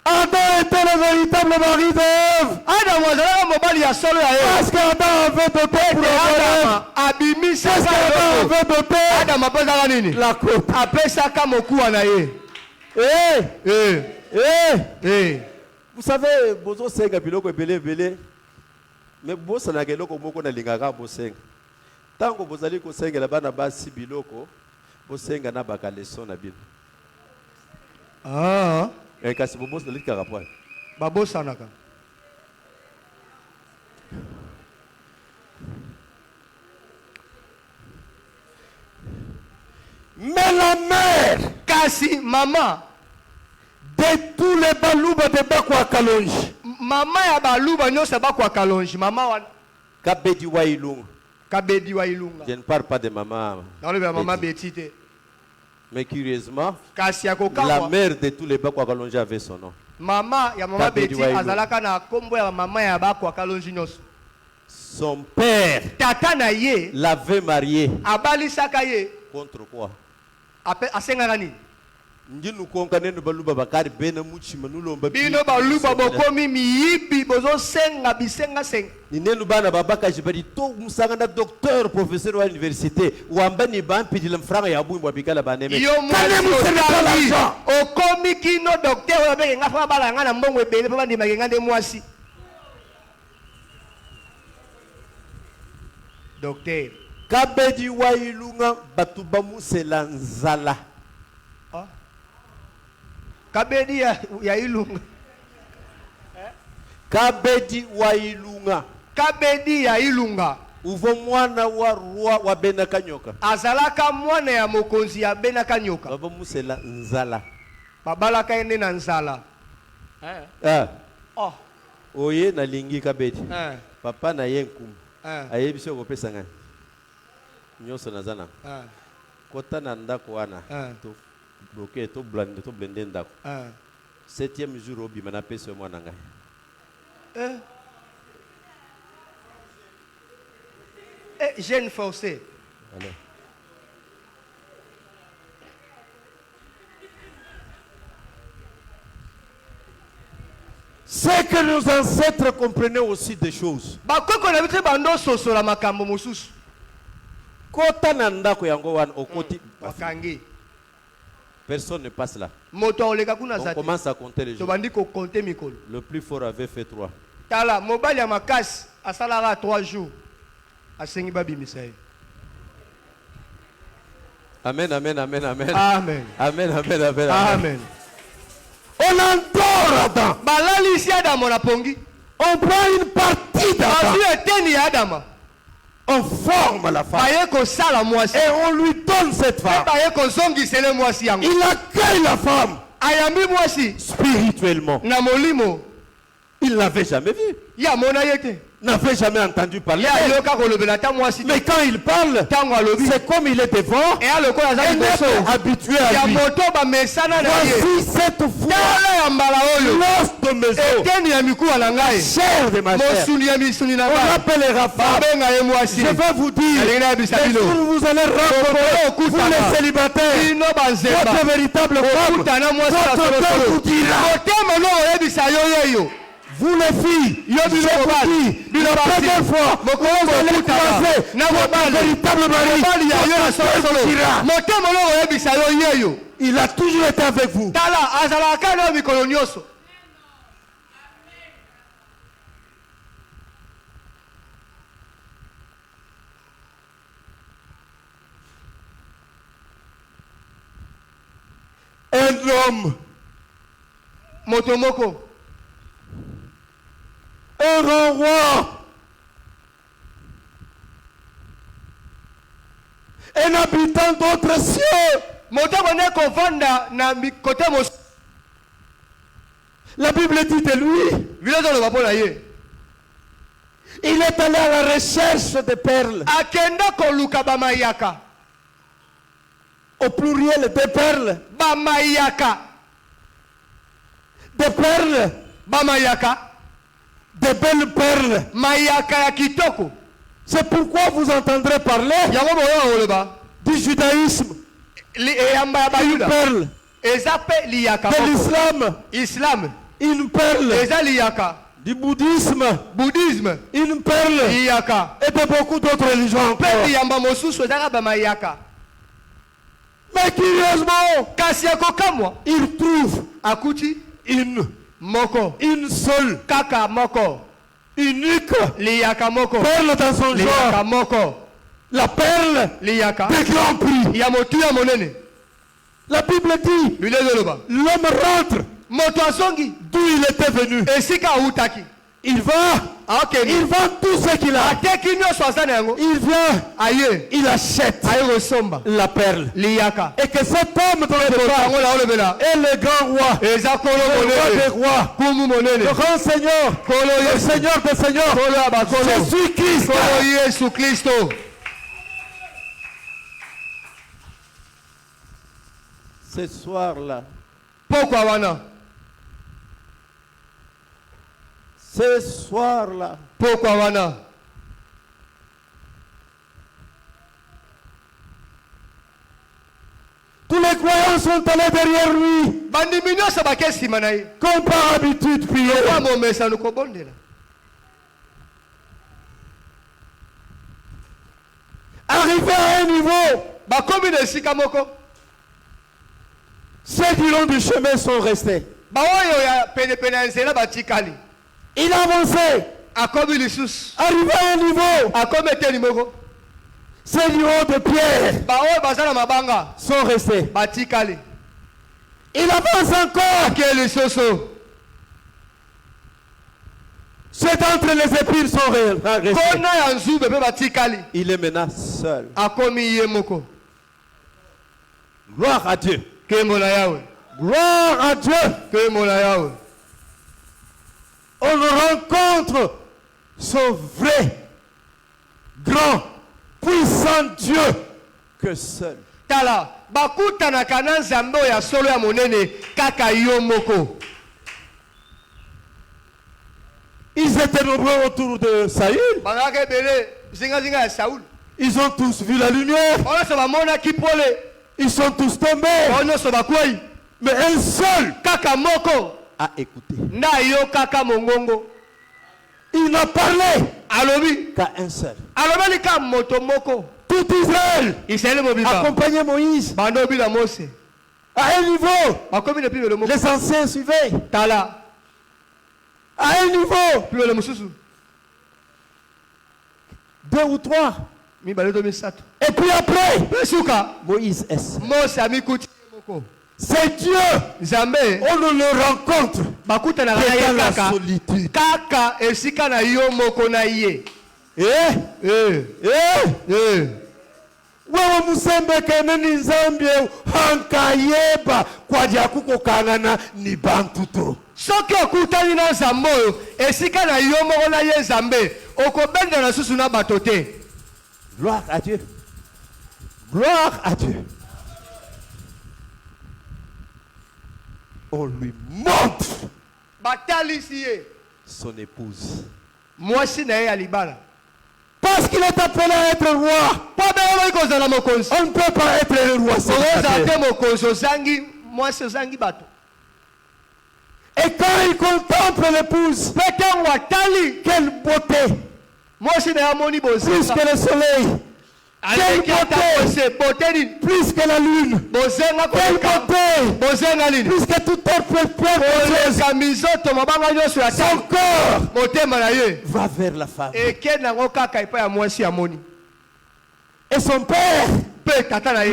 Adam était le véritable mari d'Ève. Adam azalaka mobali ya solo ya Eva. Parce qu'Adam avait doté pour Adam abimisa Qu'est-ce qu'Adam avait doté? Adam apesaka nini? La côte. Apesaka mokuwa na ye. Vous savez, bozo senga biloko ebele ebele. Mais bosa na keloko moko na lingaka bosenga. Tango bozali ko senga la bana basi biloko, bosenga na baka leçon na bino. Ah. Kasi bobosa na likaka point. Babosanaka. Mais la mère, Kasi mama de tous les balouba de Bakwa Kalonji, mama ya baluba nyonso bakwa kalonji mama wana Kabedi wa Ilunga. kabedi wa ilunga. Je ne parle pas de maman. Naloba mama betite. Mais curieusement, Kasi la akokawa mère de tous les Bakwa Kalonji avait son nom. mama ya mama Kabedi beti wa Ilunga. azalaka na kombo ya mama ya bakwa kalonji nyonso. Son père Tata na ye l'avait marié. abalisaka ye Contre quoi? asengaka nini? Njinu konka nenu baluba bakari bena muchima nulomba Bino baluba bokomi miyibi bozo senga bisenga senga. ni nenu bana babaka jibadi to musanga na docteur professeur wa université wamba ni bampi la mfranga ya bumbu abikala baneme Yo mwasi okomi kino docteur obeke nga fa bala nga na mbongo ebele pa bandima nga nde mwasi. Docteur Kabedi wa Ilunga batuba musela nzala. Kabedi ya ilunga. Kabedi wa Ilunga. Kabedi ya ilunga. Uvo mwana wa roi wa Benaka nyoka. Azalaka mwana ya mokonzi ya Benaka nyoka. Baba musela nzala. Babalaka ene na nzala. Oh. Oye na lingi Kabedi. Papa na yenkum. Ayebisi okopesa ngani. Nyoso nazana. Kota na ndako wana. To bloqué to blender ndako. 7e jour obi mana pesa mwana ngai. Jeune forcé. Allez. C'est que nos ancêtres comprenaient aussi des choses. Bakoko na bitu bando soso la makambo mosusu. Kota na ndako yango wana okoti bakangi. Personne ne passe là. On commence à compter les jours. Le plus fort avait fait 3. Tala mobile ya makasi asalara 3 jours. Asengi babi misaye. Amen, amen, amen, amen. Amen. Amen, amen, amen. Amen. On endort Adam. Balali isi Adam na pongi. On prend une partie d'Adam. Azu eteni ya Adam. On forme la femme. Et on lui donne cette femme. Il accueille la femme. Spirituellement. Il l'avait jamais vu. N'avait jamais entendu parler. Mais quand il parle, c'est comme il est devant. Et n'est habitué à lui. Voici cette fois l'os de maison, chair de ma chair. On l'appellera femme. Je vais vous dire, vous allez rencontrer, vous les célibataires, votre véritable femme, votre cœur vous dira. Vous les filles, je vous dis, la première fois, vous allez croiser votre véritable mari, il a toujours été avec vous. Un homme, Motomoko, un grand roi, un habitant d'autres cieux. La Bible dit de lui, Il est allé à la recherche des perles. Akenda koluka bamayaka. Au pluriel, des perles. Bamayaka. Des perles. Bamayaka. Des belles perles. Mayaka ya kitoko. C'est pourquoi vous entendrez parler du judaïsme, une perle, de l'islam, une perle, du bouddhisme, une perle, et de beaucoup d'autres religions encore. Mais curieusement, il trouve une seule, unique perle dans son genre. La perle des grands prix. La Bible dit, l'homme rentre d'où il était venu. Il va, il vend tout ce qu'il a. Il vient, il achète la perle. Et que cet homme dont je parle est le grand roi, le roi des rois, le grand Seigneur, le Seigneur des seigneurs, Jésus-Christ. Ce soir-là, ce soir-là, tous les croyants sont allés derrière lui. Comme par habitude, prier. Arrivé à un niveau, ceux qui l'ont du chemin sont restés. Il a avancé. Arrivé à un niveau, ces lions de pierre sont restés. Il avance encore. Ceux d'entre les épines sont restés. Il est maintenant seul. Gloire à Dieu. Gloire à Dieu. On rencontre son vrai, grand, puissant Dieu que seul. Ils étaient nombreux autour de Saül. Ils ont tous vu la lumière. Ils sont tous tombés. Mais un seul a écouté. Il n'a parlé qu'à un seul. Tout Israël accompagnait Moïse. À un niveau, les anciens suivaient. À un niveau, 2 ou 3. Et puis après, Moïse est. C'est Dieu. On ne le rencontre que dans la solitude. Wewe musembeke nini nzambie hankayeba kwa jakuko kangana ni bantu to. Soki okutani na nzambe oyo esika na yo moko na ye nzambe okobenda na susu na bato te. Gloire à Dieu. Gloire à Dieu. On lui montre son épouse. Parce qu'il est appelé à être roi. On ne peut pas être le roi sans et quand il contemple l'épouse, quelle beauté. Plus que le soleil. Quelle beauté. Plus que la lune. Quelle beauté. Plus que tout autre peuple. Son corps va vers la femme. Et son père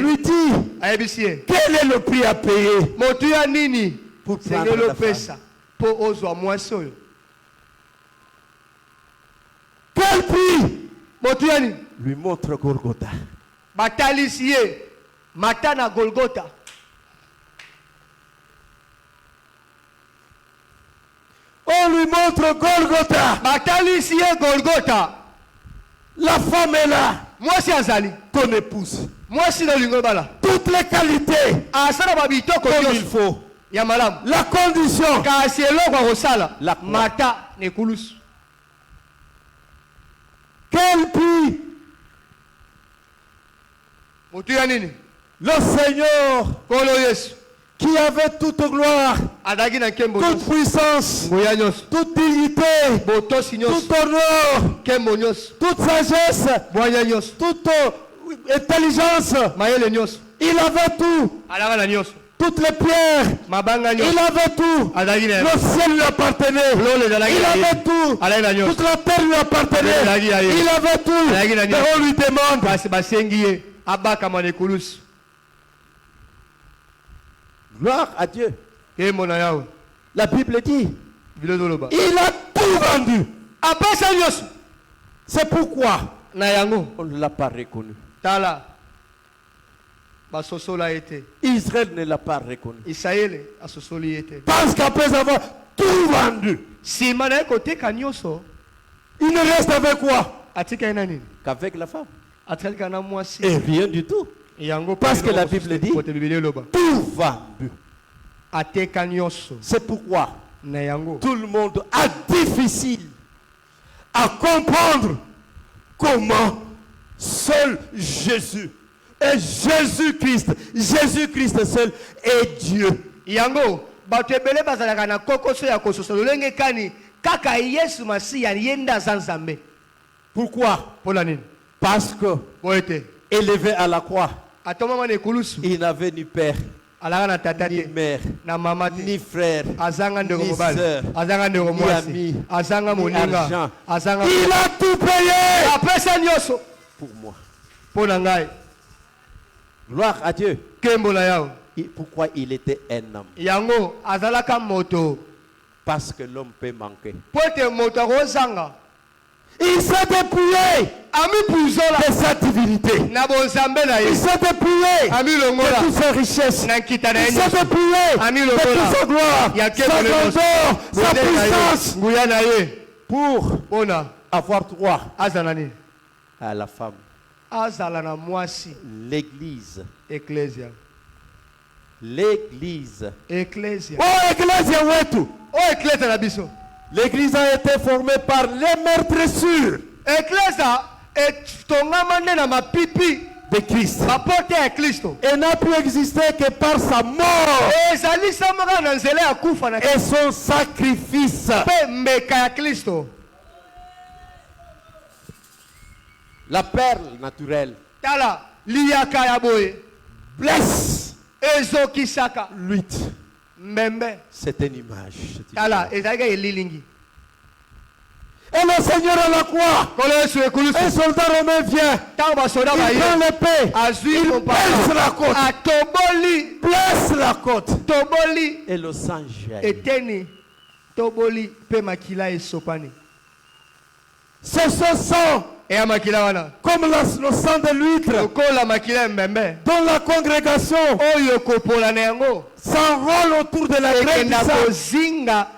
lui dit, quel est le prix à payer pour prendre la femme? Quel prix? Lui montre Golgotha. Matana Golgotha. On lui montre montre Golgotha. La femme est là. Ton épouse. Toutes les qualités. Comme il faut. La condition. La mata nekulusu. Quel prix? Le Seigneur qui avait toute gloire, toute puissance, toute dignité, tout honneur, toute sagesse, toute intelligence. Il avait tout. Toutes les pierres, il avait tout. Le ciel lui appartenait. Il avait tout. Toute la terre lui appartenait. Il avait tout. Mais on lui demande. Gloire à Dieu. La Bible dit, il a tout vendu. C'est pourquoi on ne l'a pas reconnu. Israël ne l'a pas reconnu. Parce qu'après avoir tout vendu, il ne reste avec quoi? Qu'avec la femme. Et rien du tout. Parce que la Bible dit tout vendu. C'est pourquoi tout le monde a difficile à comprendre comment seul Jésus et Jésus-Christ seul est Dieu. Yango bato ebele bazalaka na kokoso ya kososo lolenge kani kaka Yesu Masiya yenda zanzambe. Pourquoi? Parce que élevé à la croix, il n'avait ni père, ni mère, ni frère, ni sœur, ni ami, ni argent. Il a tout payé pour moi. Gloire à Dieu. Pourquoi il était un homme? Parce que l'homme peut manquer. Il s'est dépouillé de sa divinité. Il s'est dépouillé de toutes ses richesses. Il s'est dépouillé de toute sa gloire, sa grandeur, sa puissance, pour avoir droit à la femme. L'église. L'église. Oh, ecclésia, où est tout? L'église a été formée par les meurtrissures de Christ. Elle n'a pu exister que par sa mort et son sacrifice. La perle naturelle blesse. L'huître. C'est une image. Et le Seigneur à la croix, un soldat romain vient, il prend l'épée, il blesse la côte, blesse la côte, et le sang jaillit. C'est ce sang, comme le sang de l'huître, dans la congrégation s'enrôle autour de la graine du sang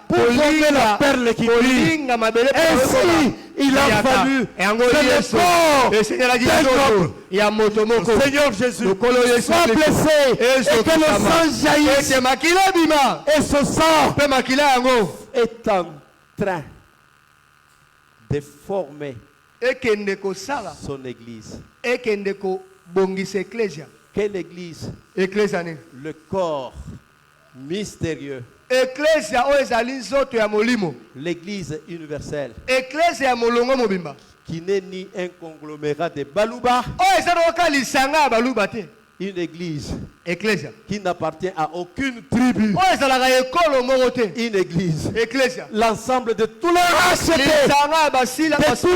pour former la perle qui brille. Ainsi, il a fallu que le corps d'un homme, le Seigneur Jésus, soit blessé et que le sang jaillisse. Et ce sang est en train de former son église. Quelle église? Le corps mystérieux. L'église universelle. Qui n'est ni un conglomérat de Baluba. Une église qui n'appartient à aucune tribu. Une église. L'ensemble de tous les rachetés, de tous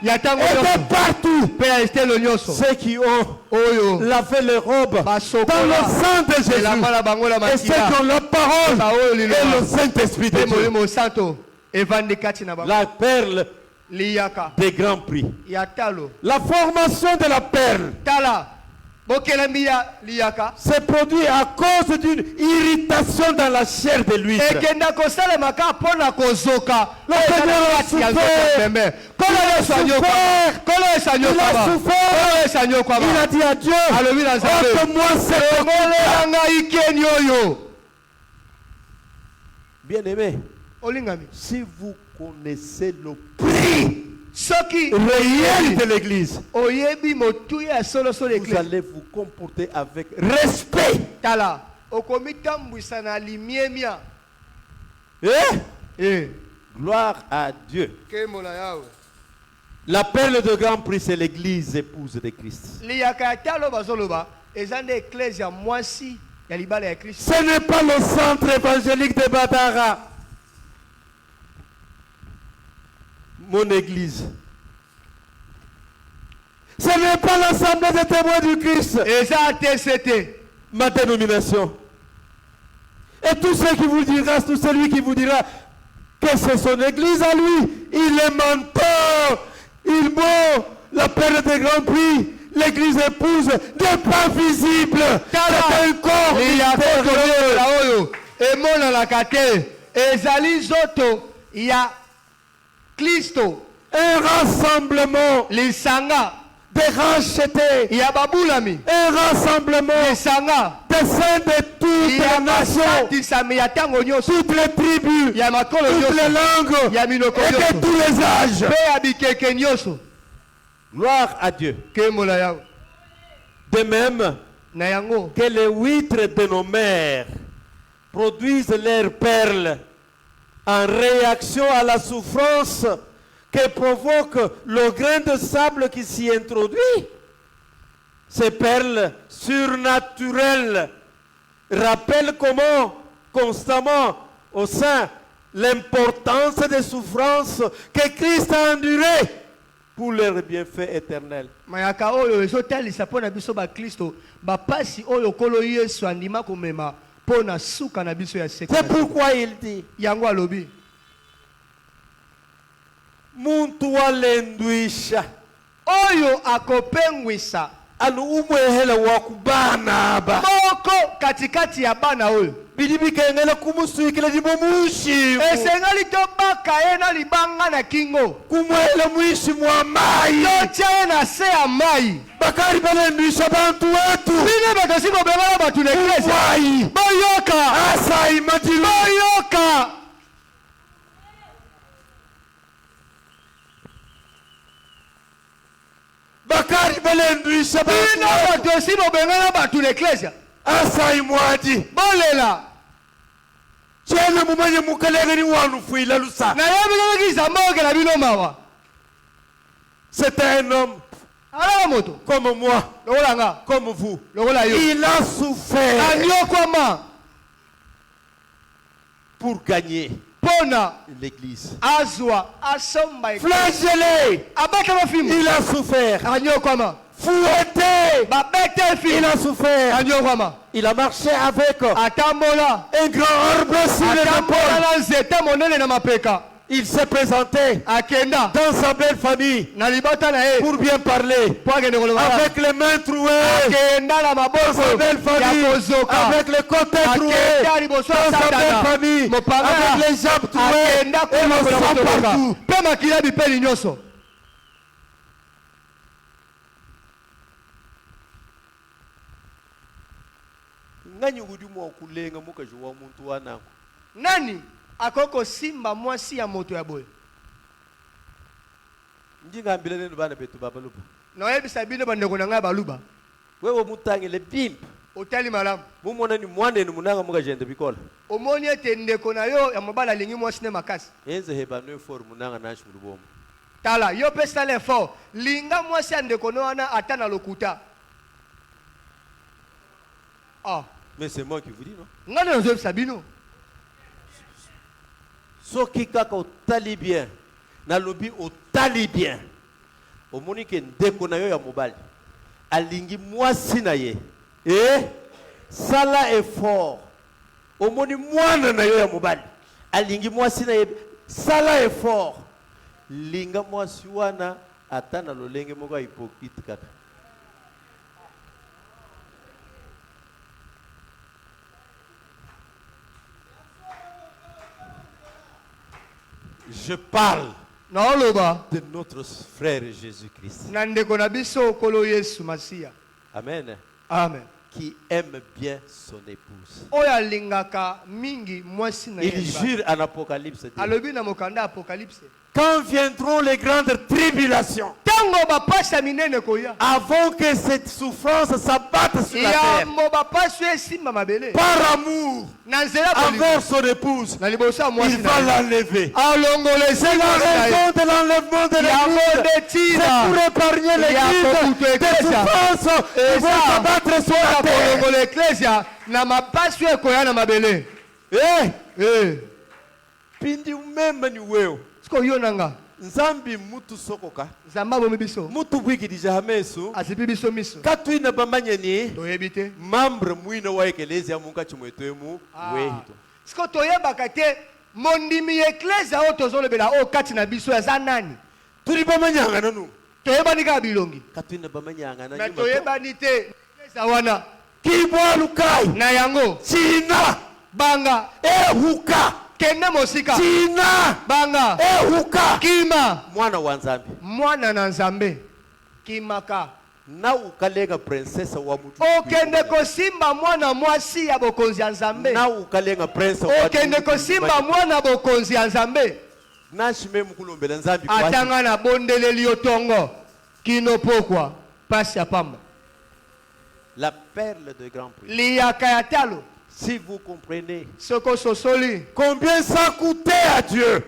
les temps et de partout. Ceux qui ont lavé les robes dans le sang de Jésus. Et ceux qui ont la parole et le Saint-Esprit de Dieu. La perle des grands prix. La formation de la perle C'est produit à cause d'une irritation dans la chair de l'huître. Le Seigneur a souffert. Il a dit à Dieu, ôte-moi cette bien-aimé, si vous connaissez le prix réel de l'église, vous allez vous comporter avec respect. Gloire à Dieu. La perle de grand prix, c'est l'église épouse de Christ. Ce n'est pas le centre évangélique de Badara. Mon église. Ce n'est pas l'assemblée des témoins du Christ. Ma dénomination. Et tout celui qui vous dira que c'est son église à lui, il est menteur. Il ment. La perle de grand prix, l'église épouse n'est pas visible. C'est un corps. Il y a Christo, un rassemblement, les sanga, des rachetés, il y a babulami, un rassemblement, les sanga, des saints de toutes les nations, toutes les tribus, toutes les langues, et de tous les âges. Gloire à Dieu. De même que les huîtres de nos mers produisent leurs perles en réaction à la souffrance que provoque le grain de sable qui s'y introduit. Ces perles surnaturelles rappellent comment constamment au sein l'importance des souffrances que Christ a endurées pour leur bienfait éternel. C'est pourquoi il dit muntu walendwisha oyo akopengwisa anuumwehela wakubana aba moko katikati ya bana oyo bilibikengela kumusuikila libomushi esengali tobaka ena libanga na kingo kumwela mwishi mwa mai tocha na se ya mai bakari balendwisha bantu wetu bine bakasiko bengala batu neklesa boyoka asa imagine boyoka bakari balendwisha bine bakasiko bengala batu neklesa asa imwaji bolela chene mumanye mukalege ni wanu fuila lusa na yabika kizamboke bino mawa. C'est un homme comme moi, comme vous. Il a souffert pour gagner l'église. Flagellé, il a souffert. Fouetté, il a souffert. Il a marché avec un grand arbre sur les épaules. Il s'est présenté dans sa belle famille pour bien parler, avec les mains trouées dans sa belle famille, avec les côtés troués dans sa belle famille, avec les jambes trouées et le sang partout. Nani akoko simba mwasi ya moto ya boye ndinga mbilene bana betu babaluba na yebisa bino bandeko nanga baluba wewe mutangele bimpa otali malamu mumona ni mwane ni munanga muka jende bikola omoni ete ndeko na yo ya mabala lingi mwasi ne makasi enze heba no effort munanga nashi mulubomo tala yo pesa l'effort linga mwasi ya ndeko no wana atana lokuta mais c'est moi qui vous dis non ngana nzo sabino soki kaka otali bien na lobi otali bien omoni ke ndeko na yo ya mobali alingi mwasi na ye sala effort omoni mwana na yo ya mobali alingi mwasi na ye sala effort linga mwasi wana atana lolenge moko hypocrite kaka Je parle de notre frère Jésus-Christ. Amen. Amen. Qui aime bien son épouse. Il jure en Apocalypse. Quand viendront les grandes tribulations, avant que cette souffrance s'abatte sur la terre, par amour envers son épouse, il va l'enlever. C'est la raison de l'enlèvement de l'église. C'est pour épargner l'église des souffrances qui vont s'abattre sur la terre. Pindi umemba ni wewe. Nzambi mutu sokoka. Mutu wiki dijahamesu. Katwina bamanyeni. Membre mwina wa ekelezia munga chimwetwemu wehito. Siko toyeba kate mondimi eklezia otozolebela o kati na biso ya zanani. Tuli bamanyanga nanu. Toyeba nika bilongi. Katwina bamanyanga na nyuma. Na toyeba nite eklezia wana. Kibwa lukai. Na yango. China. Banga. Huka. Kende mosika. China. Banga. Huka. Kima. Mwana wa Nzambe. Mwana na Nzambe. Kimaka. Na ukalenga princesa wa mutu. Okende kosimba mwana mwasi ya bokonzi ya Nzambe. Na ukalenga prince wa. Okende kosimba mwana bokonzi ya Nzambe. Na shime mkulombela Nzambi kwa. Atanga na bondele liotongo. Kino pokwa. Pasi ya pamba. La perle de grand prix. Liyaka ya talo. Si vous comprenez combien ça coûtait à Dieu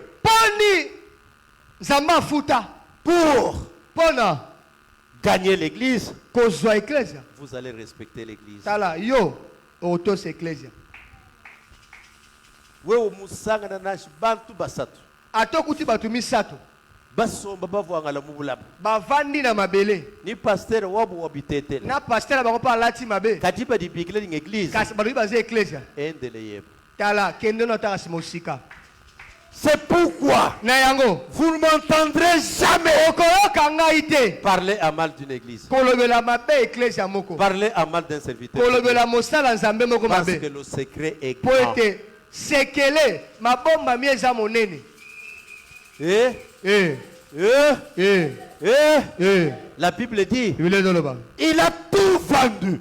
pour gagner l'église, vous allez respecter l'église. Basomba bavwangala mubulamu. Bavandi na mabele. Ni pasteur wabu wabitetela. Na pasteur bango pa lati mabe. Katiba di bigile ni église. Kasi balu baze église. Endele yebo. Tala kende no taka simosika. C'est pourquoi na yango vous ne m'entendrez jamais okoyoka ngai te parler à mal d'une église. Kolobela mabe église ya moko. Parler à mal d'un serviteur. Kolobela mosala nzambe moko mabe. Parce que le secret est grand. Poete sekele mabomba mieza monene. La Bible dit il a tout vendu.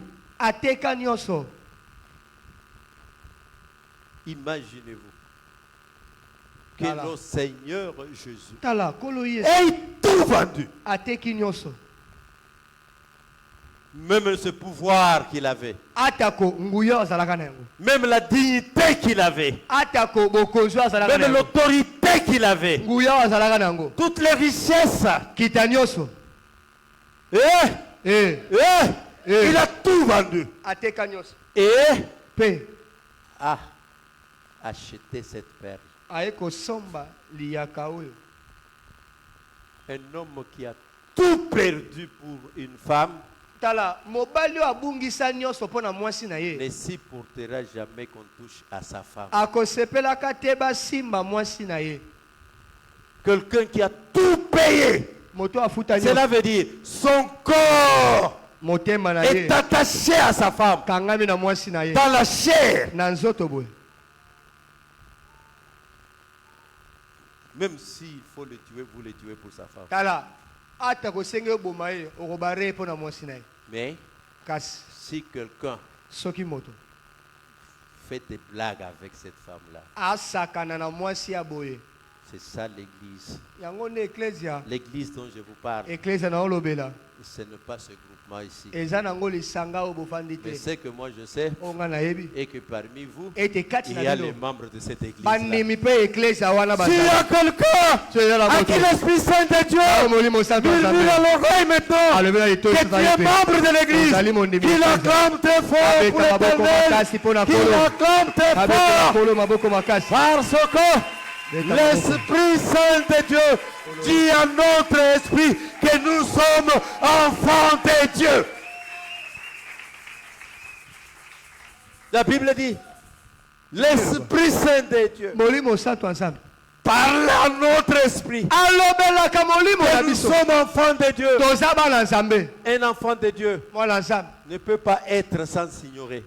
Imaginez-vous que le Seigneur Jésus ait tout vendu. Même ce pouvoir qu'il avait, même la dignité qu'il avait, même l'autorité qu'il avait, toutes les richesses, il a tout vendu et a acheté cette perle. Un homme qui a tout perdu pour une femme ne supportera jamais qu'on touche à sa femme. Quelqu'un qui a tout payé, cela veut dire son corps est attaché à sa femme dans la chair. Même s'il faut le tuer, vous le tuez pour sa femme. Mais si quelqu'un fait des blagues avec cette femme-là, c'est ça l'église. L'église dont je vous parle, ce n'est pas ce groupement ici. Mais ce que moi je sais, et que parmi vous, il y a les membres de cette église. S'il y a quelqu'un à qui l'Esprit Saint de Dieu murmure à l'oreille maintenant que tu es membre de l'église, qu'il acclame très fort pour l'Éternel, qu'il acclame très fort, parce que l'Esprit Saint de Dieu dit à notre esprit que nous sommes enfants de Dieu. La Bible dit, l'Esprit Saint de Dieu parle à notre esprit que nous sommes enfants de Dieu. Un enfant de Dieu ne peut pas être sans s'ignorer.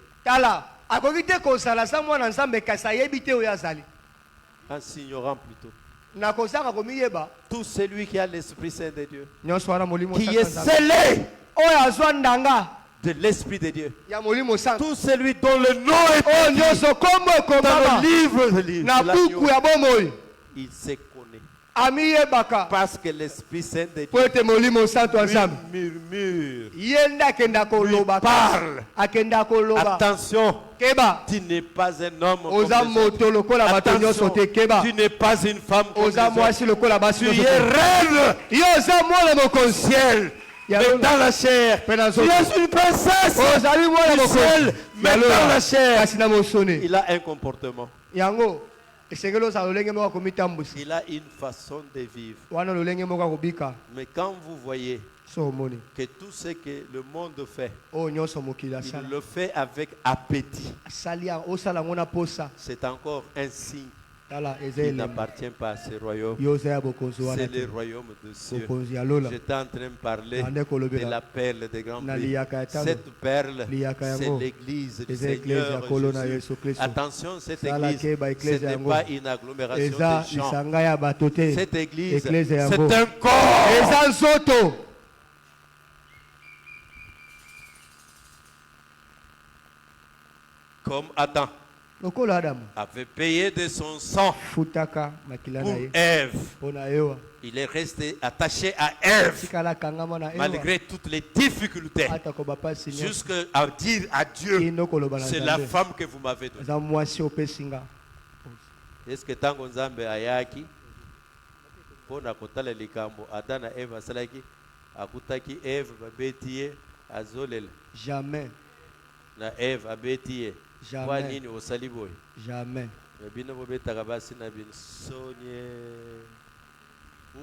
En s'ignorant plutôt. Tout celui qui a l'Esprit Saint de Dieu, qui est scellé de l'Esprit de Dieu, tout celui dont le nom est écrit dans le livre de l'agneau, il se connaît. Parce que l'Esprit Saint de Dieu murmure, lui parle. Attention, tu n'es pas un homme comme les autres. Attention, tu n'es pas une femme comme les autres. Tu es reine au ciel, mais dans la chair. Tu es une princesse du ciel, mais dans la chair. Il a un comportement. Il a une façon de vivre. Mais quand vous voyez que tout ce que le monde fait, il le fait avec appétit, c'est encore un signe qui n'appartient pas à ce royaume. C'est le royaume de cieux. J'étais en train de parler de la perle des grands prix. Cette perle, c'est l'église du Seigneur Jésus. Attention, cette église, ce n'est pas une agglomération de gens. Cette église, c'est un corps. Comme Adam avait payé de son sang pour Ève, il est resté attaché à Ève malgré toutes les difficultés, jusqu'à dire à Dieu, c'est la femme que vous m'avez donnée. Est-ce que tango nzambe ayaki pona kotala likambo Adam na Ève asalaki akutaki Ève babeti ye azolela? Jamais. Na Ève abeti ye. Jamais. Jamais. Bino bobetaka basi na bin sonye.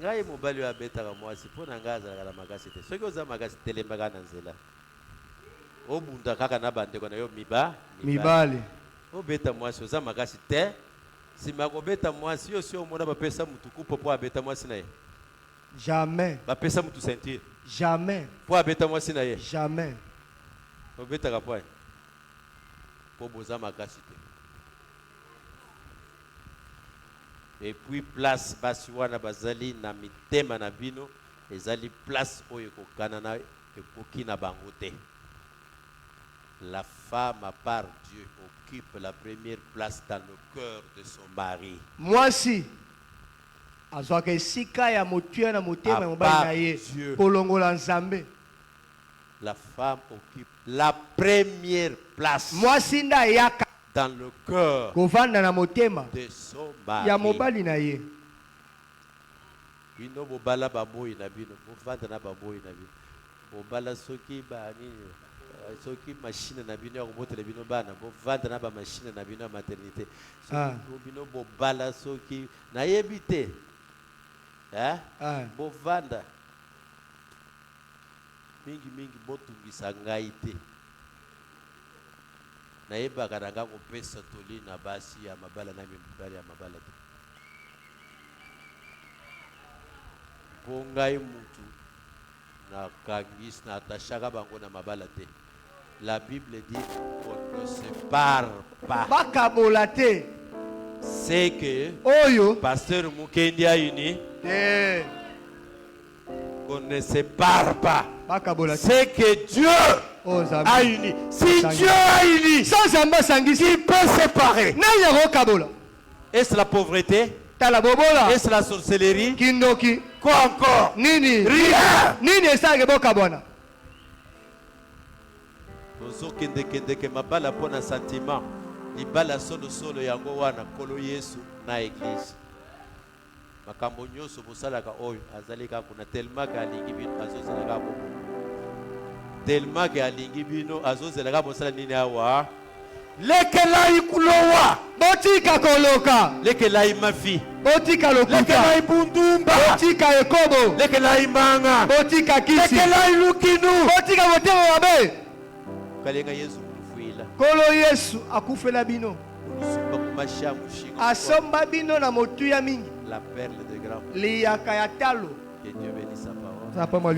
Ngai mobali wa betaka mwasi pona ngaza kala makasi te. Soki oza makasi telembaka na nzela. Obunda kaka na bandeko na yo mibali. Obeta mwasi oza makasi te. Sima kobeta mwasi yo si omona bapesa mutu kupo po abeta mwasi na ye. Jamais. Bapesa mutu ceinture. Jamais. Po abeta mwasi na ye. Jamais. Obetaka po. Et puis place basiwana bazali na mitema na bino ezali place oyo kokana ekoki na bango te. La femme à part Dieu occupe la première place dans le cœur de son mari. Mwasi azwaka esika ya motuya na motema ya mobali na ye kolongola nzambe. La femme occupe la première place dans le cœur de son mari. Bino bobala baboyi na bino, bovanda na baboyi na bino. Bobala soki ba nini, soki machine na bino ya kobotela bino bana, bovanda na ba machine na bino ya maternité. Soki bino bobala soki na yebite. Bovanda. Mingi botungisa ngai te. Nayebaka nanga kopesa toli na basi ya mabala na mibali ya mabala te. Bongai mutu na kangis na atashaka bango na mabala te. La Bible dit qu'on ne sépare pas. Bakabolate. C'est que Oyo Pasteur Mukendi a uni. On ne sépare pas. C'est que Dieu a uni. Si Dieu a uni, il peut séparer. Est-ce la pauvreté? Est-ce la sorcellerie? Quoi encore? Rien. Kende mabala pona sentiment. Libala solo yango wana kolo Yesu na église. Makambo nyoso bosalaka oyo azalika kuna tellement que alingi bino azozelaka bo. Tellement que alingi bino azozelaka bosala nini awa? Lekela ikulowa botika koloka. Lekela imafi botika lokuta. Lekela ibundumba botika ekobo. Lekela imanga botika kisi. Lekela ilukinu botika motema mabe. Kalenga Yesu kufuila. Kolo Yesu akufela bino. Asomba bino na motuya mingi. La perle de grand. Que Dieu bénisse sa parole.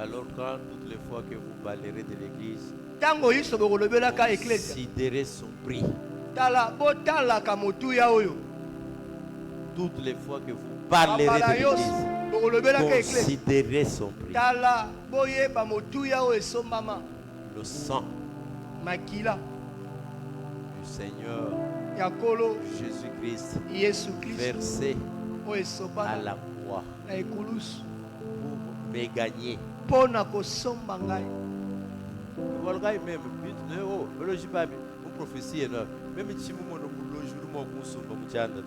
Alors quand toutes les fois que vous parlerez de l'église, tango iso bokolobelaka eklezia considérez son prix. tala botalaka motuya oyo Toutes les fois que vous parlerez de l'église, bokolobelaka eklezia considérez son prix. tala boyeba motuya oyo esombama Le sang makila du Seigneur ya kolo Jésus-Christ yesu kristo versé oyo à esopana la croix na ekulusu pour me gagner. mpo na kosomba ngai Voilà même, oh, le jour pas, une prophétie énorme. Même si vous m'en le jour où vous sommes comme Tchanda,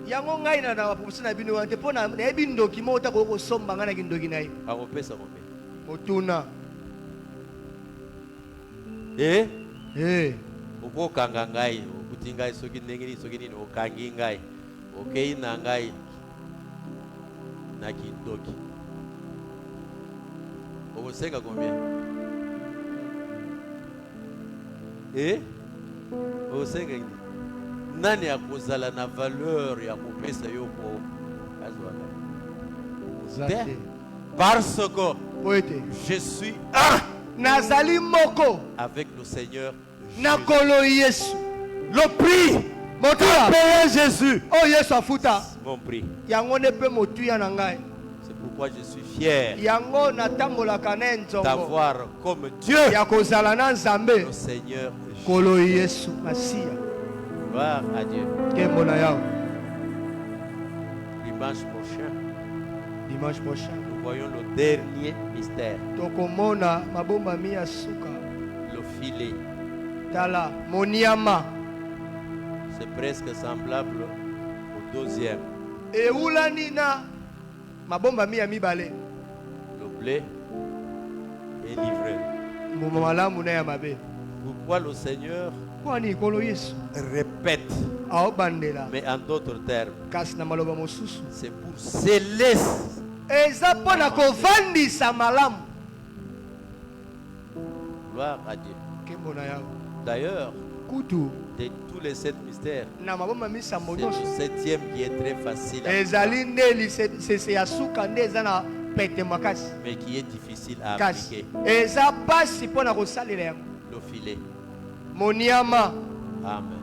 yango ngai na baprofesi na bino wana te mpo nayebi ndoki moko taka okosomba ngai na kindoki na ye à repérer. motuna Eh? Eh. Okokanga ngai, okuti ngai soki ndenge nini soki nini okangi ngai. Okei na ngai na kindoki. Okosenga combien? Eh? Okosenga nini? Nani akozala na valeur ya kopesa yo ko azwa ngai? Parce que poete je suis un nazali moko avec le Seigneur. na kolo yesu Le prix motuya payé Jésus. oyo yesu afuta Mon prix. yango nde mpe motuya na ngai C'est pourquoi je suis fier yango natambolaka na nzongo d'avoir comme Dieu ya kozala na nzambe le Seigneur. kolo yesu masiya Gloire à Dieu. nkembo na yawe Dimanche prochain, dimanche prochain nous voyons le dernier mystère, tokomona mabombami ya suka le filet. tala moniama C'est presque semblable au deuxième. ewulani na mabombami ya mibale Le blé est livré. mbuma malamu na ya mabe Pourquoi le Seigneur kwani kolo yesu répète, aobandela mais en d'autres termes, kasi na maloba mosusu c'est pour sceller. eza mpo na kovandisa malamu Gloire à Dieu. nkembo na yawe D'ailleurs, kutu de tous les 7 mystères, na mabomba misambo c'est nyonso le 7e qui est très facile, ezali nde lisese ya suka nde eza na pete makasi mais qui est difficile à kasi appliquer. eza pasi mpo na kosalela yango Le filet. moniama Amen.